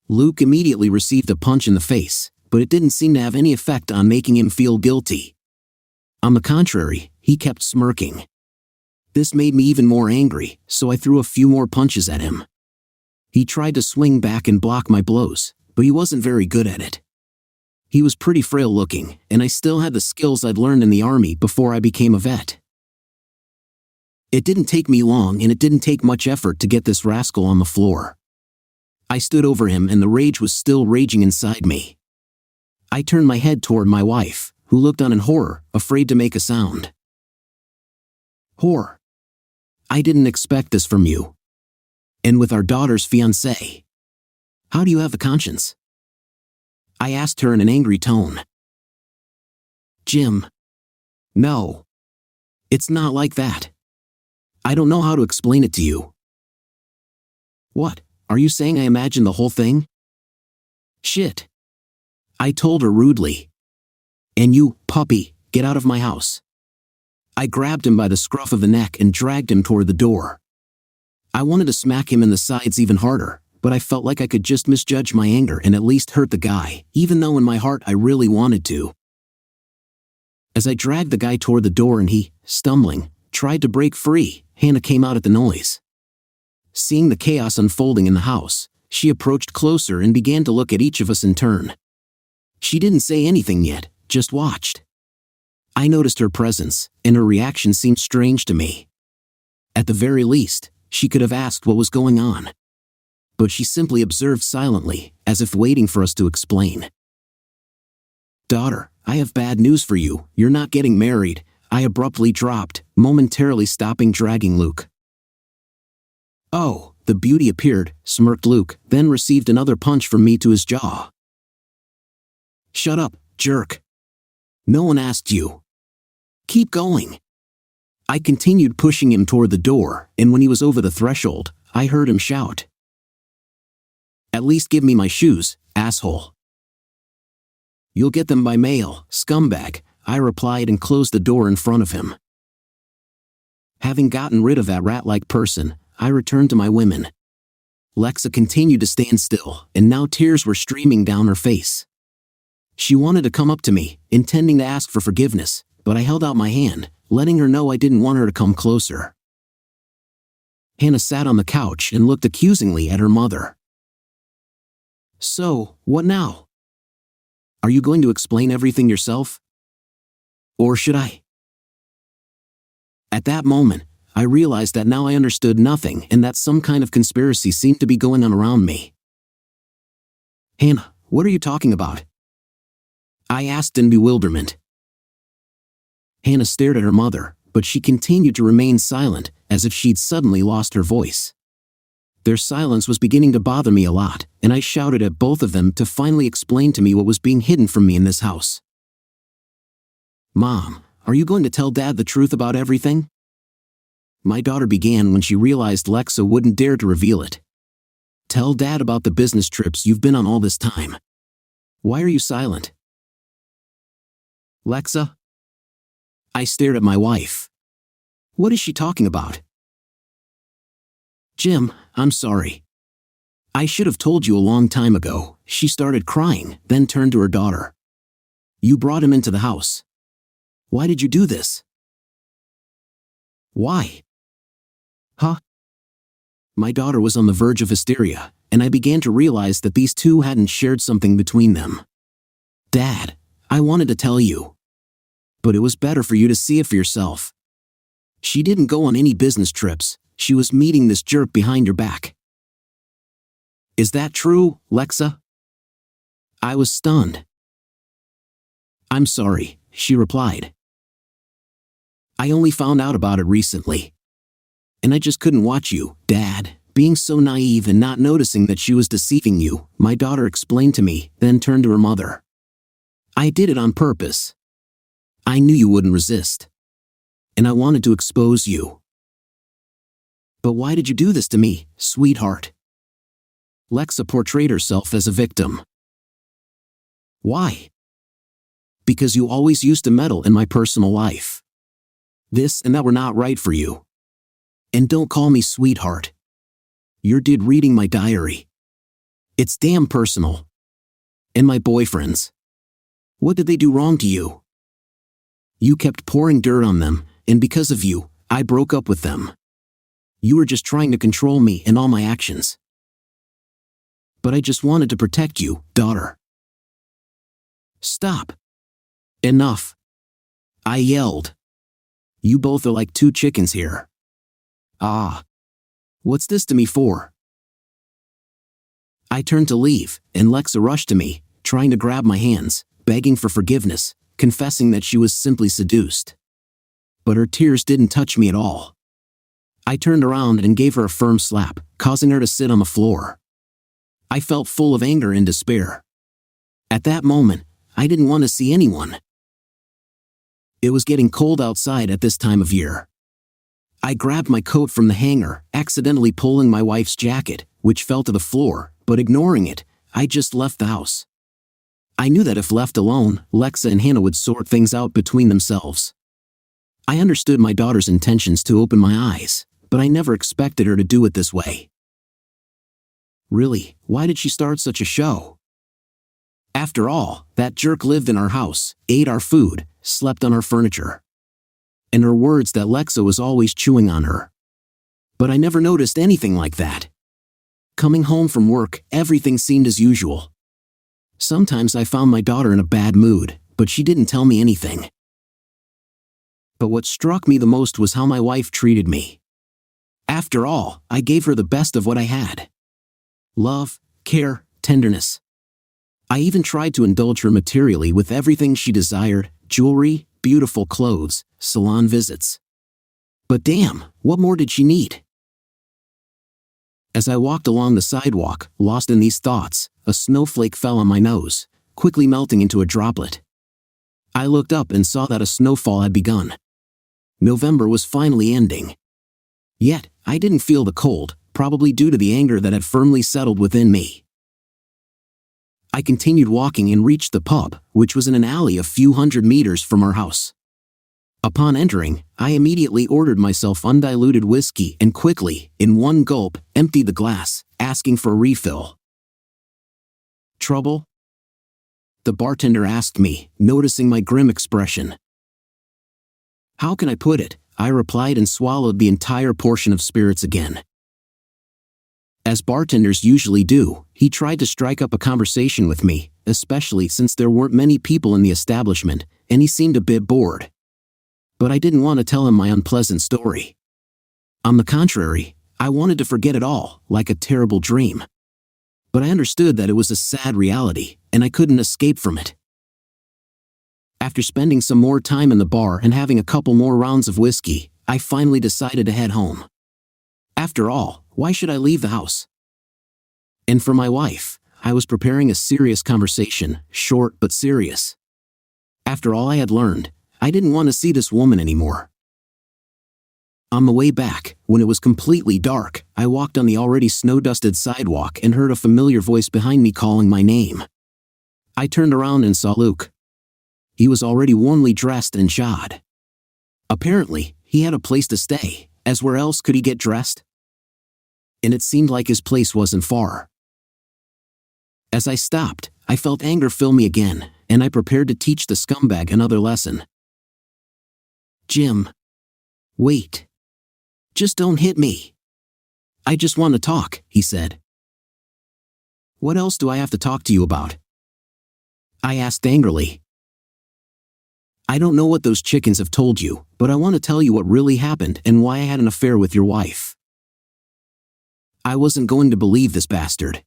Luke immediately received a punch in the face, but it didn't seem to have any effect on making him feel guilty. On the contrary, he kept smirking. This made me even more angry, so I threw a few more punches at him. He tried to swing back and block my blows, but he wasn't very good at it. He was pretty frail looking, and I still had the skills I'd learned in the army before I became a vet. It didn't take me long, and it didn't take much effort to get this rascal on the floor. I stood over him and the rage was still raging inside me. I turned my head toward my wife, who looked on in horror, afraid to make a sound. "Whore. I didn't expect this from you. And with our daughter's fiancé. How do you have the conscience?" I asked her in an angry tone. "Jim. No. It's not like that. I don't know how to explain it to you." "What, are you saying I imagined the whole thing?" "Shit," I told her rudely. "And you, puppy, get out of my house." I grabbed him by the scruff of the neck and dragged him toward the door. I wanted to smack him in the sides even harder, but I felt like I could just misjudge my anger and at least hurt the guy, even though in my heart I really wanted to. As I dragged the guy toward the door and he, stumbling, tried to break free, Hannah came out at the noise. Seeing the chaos unfolding in the house, she approached closer and began to look at each of us in turn. She didn't say anything yet, just watched. I noticed her presence, and her reaction seemed strange to me. At the very least, she could have asked what was going on. But she simply observed silently, as if waiting for us to explain. "Daughter, I have bad news for you, you're not getting married," I abruptly dropped, momentarily stopping dragging Luke. "Oh," the beauty appeared, smirked Luke, then received another punch from me to his jaw. "Shut up, jerk. No one asked you. Keep going." I continued pushing him toward the door, and when he was over the threshold, I heard him shout. "At least give me my shoes, asshole." "You'll get them by mail, scumbag," I replied and closed the door in front of him. Having gotten rid of that rat-like person, I returned to my women. Lexa continued to stand still, and now tears were streaming down her face. She wanted to come up to me, intending to ask for forgiveness, but I held out my hand, letting her know I didn't want her to come closer. Hannah sat on the couch and looked accusingly at her mother. "So, what now? Are you going to explain everything yourself? Or should I?" At that moment, I realized that now I understood nothing and that some kind of conspiracy seemed to be going on around me. "Hannah, what are you talking about?" I asked in bewilderment. Hannah stared at her mother, but she continued to remain silent, as if she'd suddenly lost her voice. Their silence was beginning to bother me a lot, and I shouted at both of them to finally explain to me what was being hidden from me in this house. "Mom, are you going to tell Dad the truth about everything?" My daughter began when she realized Lexa wouldn't dare to reveal it. "Tell Dad about the business trips you've been on all this time. Why are you silent?" "Lexa?" I stared at my wife. What is she talking about? Jim, I'm sorry. I should have told you a long time ago. She started crying, then turned to her daughter. You brought him into the house. Why did you do this? Why? Huh? My daughter was on the verge of hysteria, and I began to realize that these two hadn't shared something between them. Dad, I wanted to tell you. But it was better for you to see it for yourself. She didn't go on any business trips. She was meeting this jerk behind your back. Is that true, Lexa? I was stunned. I'm sorry, she replied. I only found out about it recently. And I just couldn't watch you, Dad, being so naive and not noticing that she was deceiving you, my daughter explained to me, then turned to her mother. I did it on purpose. I knew you wouldn't resist. And I wanted to expose you. But why did you do this to me, sweetheart? Lexa portrayed herself as a victim. Why? Because you always used to meddle in my personal life. This and that were not right for you. And don't call me sweetheart. You're reading my diary. It's damn personal. And my boyfriends. What did they do wrong to you? You kept pouring dirt on them, and because of you, I broke up with them. You were just trying to control me and all my actions. But I just wanted to protect you, daughter. Stop. Enough. I yelled. You both are like two chickens here. Ah. What's this to me for? I turned to leave, and Lexa rushed to me, trying to grab my hands, begging for forgiveness, confessing that she was simply seduced. But her tears didn't touch me at all. I turned around and gave her a firm slap, causing her to sit on the floor. I felt full of anger and despair. At that moment, I didn't want to see anyone. It was getting cold outside at this time of year. I grabbed my coat from the hanger, accidentally pulling my wife's jacket, which fell to the floor, but ignoring it, I just left the house. I knew that if left alone, Lexa and Hannah would sort things out between themselves. I understood my daughter's intentions to open my eyes, but I never expected her to do it this way. Really, why did she start such a show? After all, that jerk lived in our house, ate our food, slept on our furniture. And her words that Lexa was always chewing on her. But I never noticed anything like that. Coming home from work, everything seemed as usual. Sometimes I found my daughter in a bad mood, but she didn't tell me anything. But what struck me the most was how my wife treated me. After all, I gave her the best of what I had. Love, care, tenderness. I even tried to indulge her materially with everything she desired, jewelry, beautiful clothes, salon visits. But damn, what more did she need? As I walked along the sidewalk, lost in these thoughts, a snowflake fell on my nose, quickly melting into a droplet. I looked up and saw that a snowfall had begun. November was finally ending. Yet, I didn't feel the cold, probably due to the anger that had firmly settled within me. I continued walking and reached the pub, which was in an alley a few hundred meters from our house. Upon entering, I immediately ordered myself undiluted whiskey and quickly, in one gulp, emptied the glass, asking for a refill. Trouble? The bartender asked me, noticing my grim expression. How can I put it? I replied and swallowed the entire portion of spirits again. As bartenders usually do, he tried to strike up a conversation with me, especially since there weren't many people in the establishment, and he seemed a bit bored. But I didn't want to tell him my unpleasant story. On the contrary, I wanted to forget it all, like a terrible dream. But I understood that it was a sad reality, and I couldn't escape from it. After spending some more time in the bar and having a couple more rounds of whiskey, I finally decided to head home. After all, why should I leave the house? And for my wife, I was preparing a serious conversation, short but serious. After all I had learned, I didn't want to see this woman anymore. On the way back, when it was completely dark, I walked on the already snow-dusted sidewalk and heard a familiar voice behind me calling my name. I turned around and saw Luke. He was already warmly dressed and shod. Apparently, he He had a place to stay, as where else could he get dressed? And it seemed like his place wasn't far. As I stopped, I felt anger fill me again, and I prepared to teach the scumbag another lesson. Jim. Wait. Just don't hit me. I just want to talk, he said. What else do I have to talk to you about? I asked angrily. I don't know what those chickens have told you, but I want to tell you what really happened and why I had an affair with your wife. I wasn't going to believe this bastard.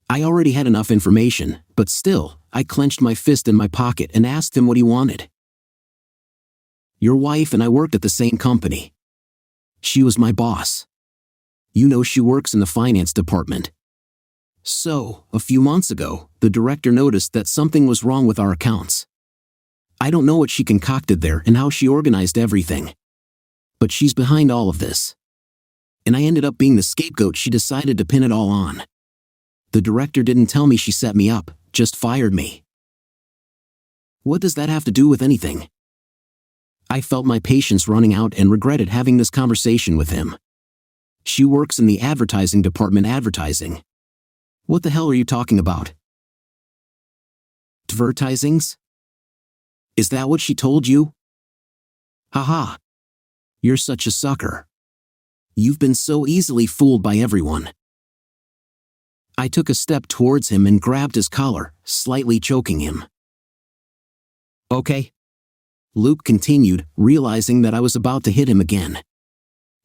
I already had enough information, but still, I clenched my fist in my pocket and asked him what he wanted. Your wife and I worked at the same company. She was my boss. You know she works in the finance department. So, a few months ago, the director noticed that something was wrong with our accounts. I don't know what she concocted there and how she organized everything. But she's behind all of this. And I ended up being the scapegoat she decided to pin it all on. The director didn't tell me she set me up, just fired me. What does that have to do with anything? I felt my patience running out and regretted having this conversation with him. She works in the advertising department advertising. What the hell are you talking about? Advertisings? Is that what she told you? Haha. You're such a sucker. You've been so easily fooled by everyone. I took a step towards him and grabbed his collar, slightly choking him. Okay. Luke continued, realizing that I was about to hit him again.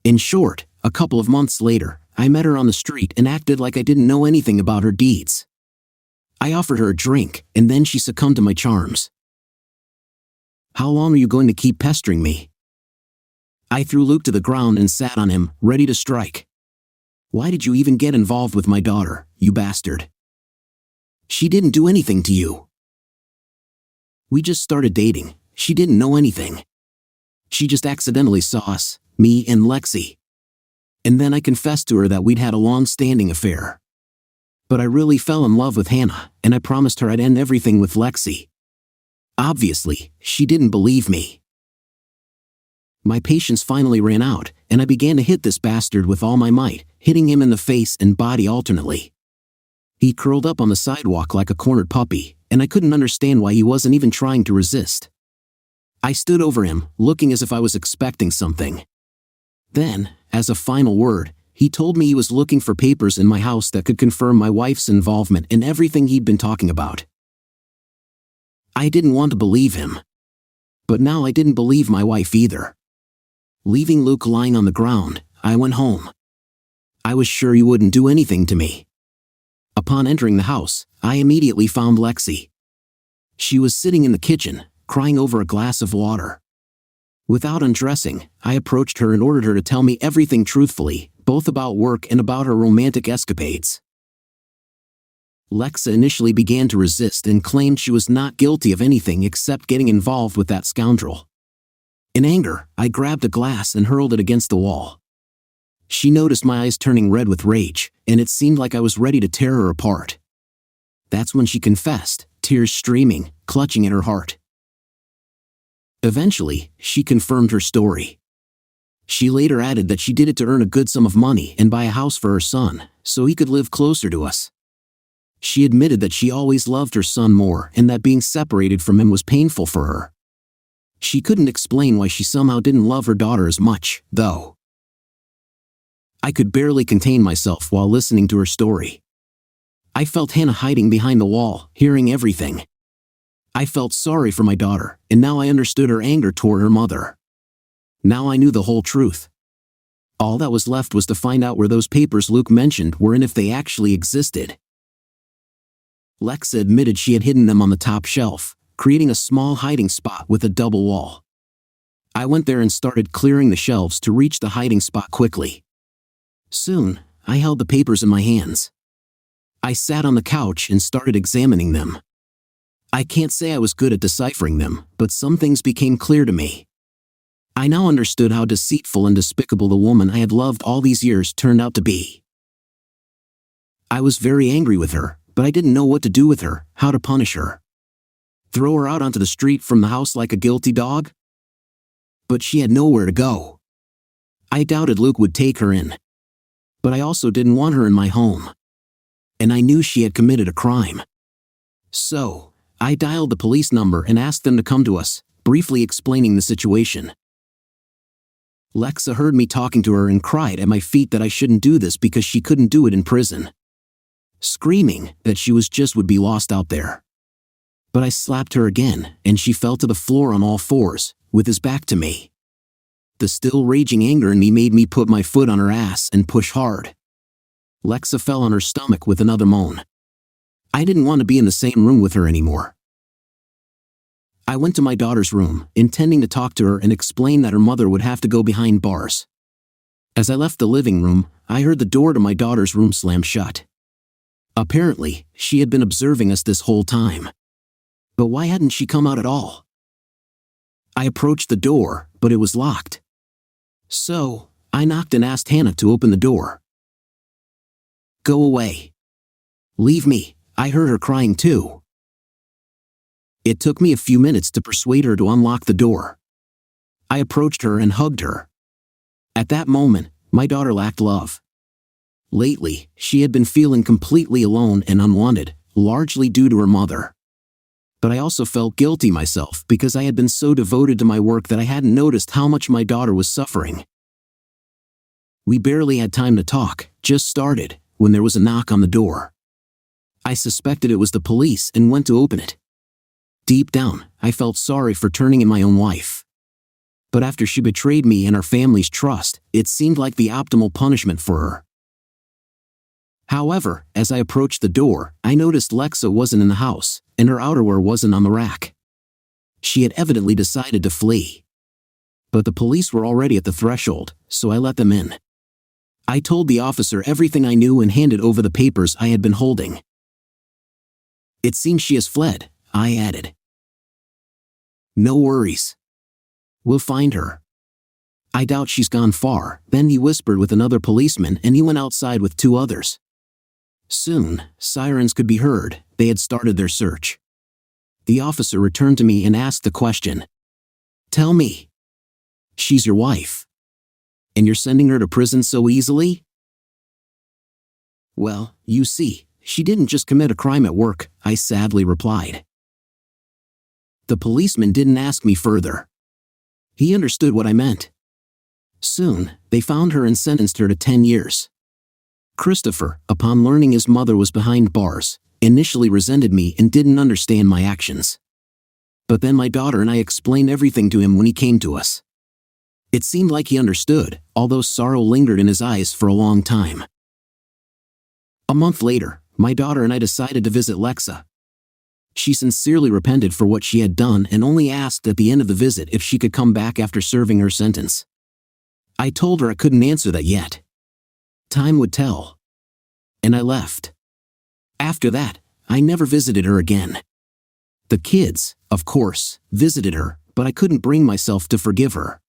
In short, a couple of months later, I met her on the street and acted like I didn't know anything about her deeds. I offered her a drink, and then she succumbed to my charms. How long are you going to keep pestering me? I threw Luke to the ground and sat on him, ready to strike. Why did you even get involved with my daughter, you bastard? She didn't do anything to you. We just started dating. She didn't know anything. She just accidentally saw us, me and Lexi. And then I confessed to her that we'd had a long-standing affair. But I really fell in love with Hannah, and I promised her I'd end everything with Lexi. Obviously, she didn't believe me. My patience finally ran out, and I began to hit this bastard with all my might, hitting him in the face and body alternately. He curled up on the sidewalk like a cornered puppy, and I couldn't understand why he wasn't even trying to resist. I stood over him, looking as if I was expecting something. Then, as a final word, he told me he was looking for papers in my house that could confirm my wife's involvement in everything he'd been talking about. I didn't want to believe him. But now I didn't believe my wife either. Leaving Luke lying on the ground, I went home. I was sure he wouldn't do anything to me. Upon entering the house, I immediately found Lexi. She was sitting in the kitchen, crying over a glass of water. Without undressing, I approached her and ordered her to tell me everything truthfully, both about work and about her romantic escapades. Lexa initially began to resist and claimed she was not guilty of anything except getting involved with that scoundrel. In anger, I grabbed a glass and hurled it against the wall. She noticed my eyes turning red with rage, and it seemed like I was ready to tear her apart. That's when she confessed, tears streaming, clutching at her heart. Eventually, she confirmed her story. She later added that she did it to earn a good sum of money and buy a house for her son, so he could live closer to us. She admitted that she always loved her son more and that being separated from him was painful for her. She couldn't explain why she somehow didn't love her daughter as much, though. I could barely contain myself while listening to her story. I felt Hannah hiding behind the wall, hearing everything. I felt sorry for my daughter, and now I understood her anger toward her mother. Now I knew the whole truth. All that was left was to find out where those papers Luke mentioned were and if they actually existed. Lexa admitted she had hidden them on the top shelf, creating a small hiding spot with a double wall. I went there and started clearing the shelves to reach the hiding spot quickly. Soon, I held the papers in my hands. I sat on the couch and started examining them. I can't say I was good at deciphering them, but some things became clear to me. I now understood how deceitful and despicable the woman I had loved all these years turned out to be. I was very angry with her, but I didn't know what to do with her, how to punish her. Throw her out onto the street from the house like a guilty dog? But she had nowhere to go. I doubted Luke would take her in. But I also didn't want her in my home. And I knew she had committed a crime. So, I dialed the police number and asked them to come to us, briefly explaining the situation. Lexa heard me talking to her and cried at my feet that I shouldn't do this because she couldn't do it in prison. Screaming that she would be lost out there. But I slapped her again, and she fell to the floor on all fours, with his back to me. The still raging anger in me made me put my foot on her ass and push hard. Lexa fell on her stomach with another moan. I didn't want to be in the same room with her anymore. I went to my daughter's room, intending to talk to her and explain that her mother would have to go behind bars. As I left the living room, I heard the door to my daughter's room slam shut. Apparently, she had been observing us this whole time. But why hadn't she come out at all? I approached the door, but it was locked. So, I knocked and asked Hannah to open the door. Go away. Leave me, I heard her crying too. It took me a few minutes to persuade her to unlock the door. I approached her and hugged her. At that moment, my daughter lacked love. Lately, she had been feeling completely alone and unwanted, largely due to her mother. But I also felt guilty myself because I had been so devoted to my work that I hadn't noticed how much my daughter was suffering. We barely had time to talk, just started, when there was a knock on the door. I suspected it was the police and went to open it. Deep down, I felt sorry for turning in my own wife. But after she betrayed me and our family's trust, it seemed like the optimal punishment for her. However, as I approached the door, I noticed Lexa wasn't in the house, and her outerwear wasn't on the rack. She had evidently decided to flee. But the police were already at the threshold, so I let them in. I told the officer everything I knew and handed over the papers I had been holding. It seems she has fled, I added. No worries. We'll find her. I doubt she's gone far, then he whispered with another policeman and he went outside with two others. Soon, sirens could be heard, they had started their search. The officer returned to me and asked the question. Tell me. She's your wife. And you're sending her to prison so easily? Well, you see, she didn't just commit a crime at work, I sadly replied. The policeman didn't ask me further. He understood what I meant. Soon, they found her and sentenced her to 10 years. Christopher, upon learning his mother was behind bars, initially resented me and didn't understand my actions. But then my daughter and I explained everything to him when he came to us. It seemed like he understood, although sorrow lingered in his eyes for a long time. A month later, my daughter and I decided to visit Lexa. She sincerely repented for what she had done and only asked at the end of the visit if she could come back after serving her sentence. I told her I couldn't answer that yet. Time would tell. And I left. After that, I never visited her again. The kids, of course, visited her, but I couldn't bring myself to forgive her.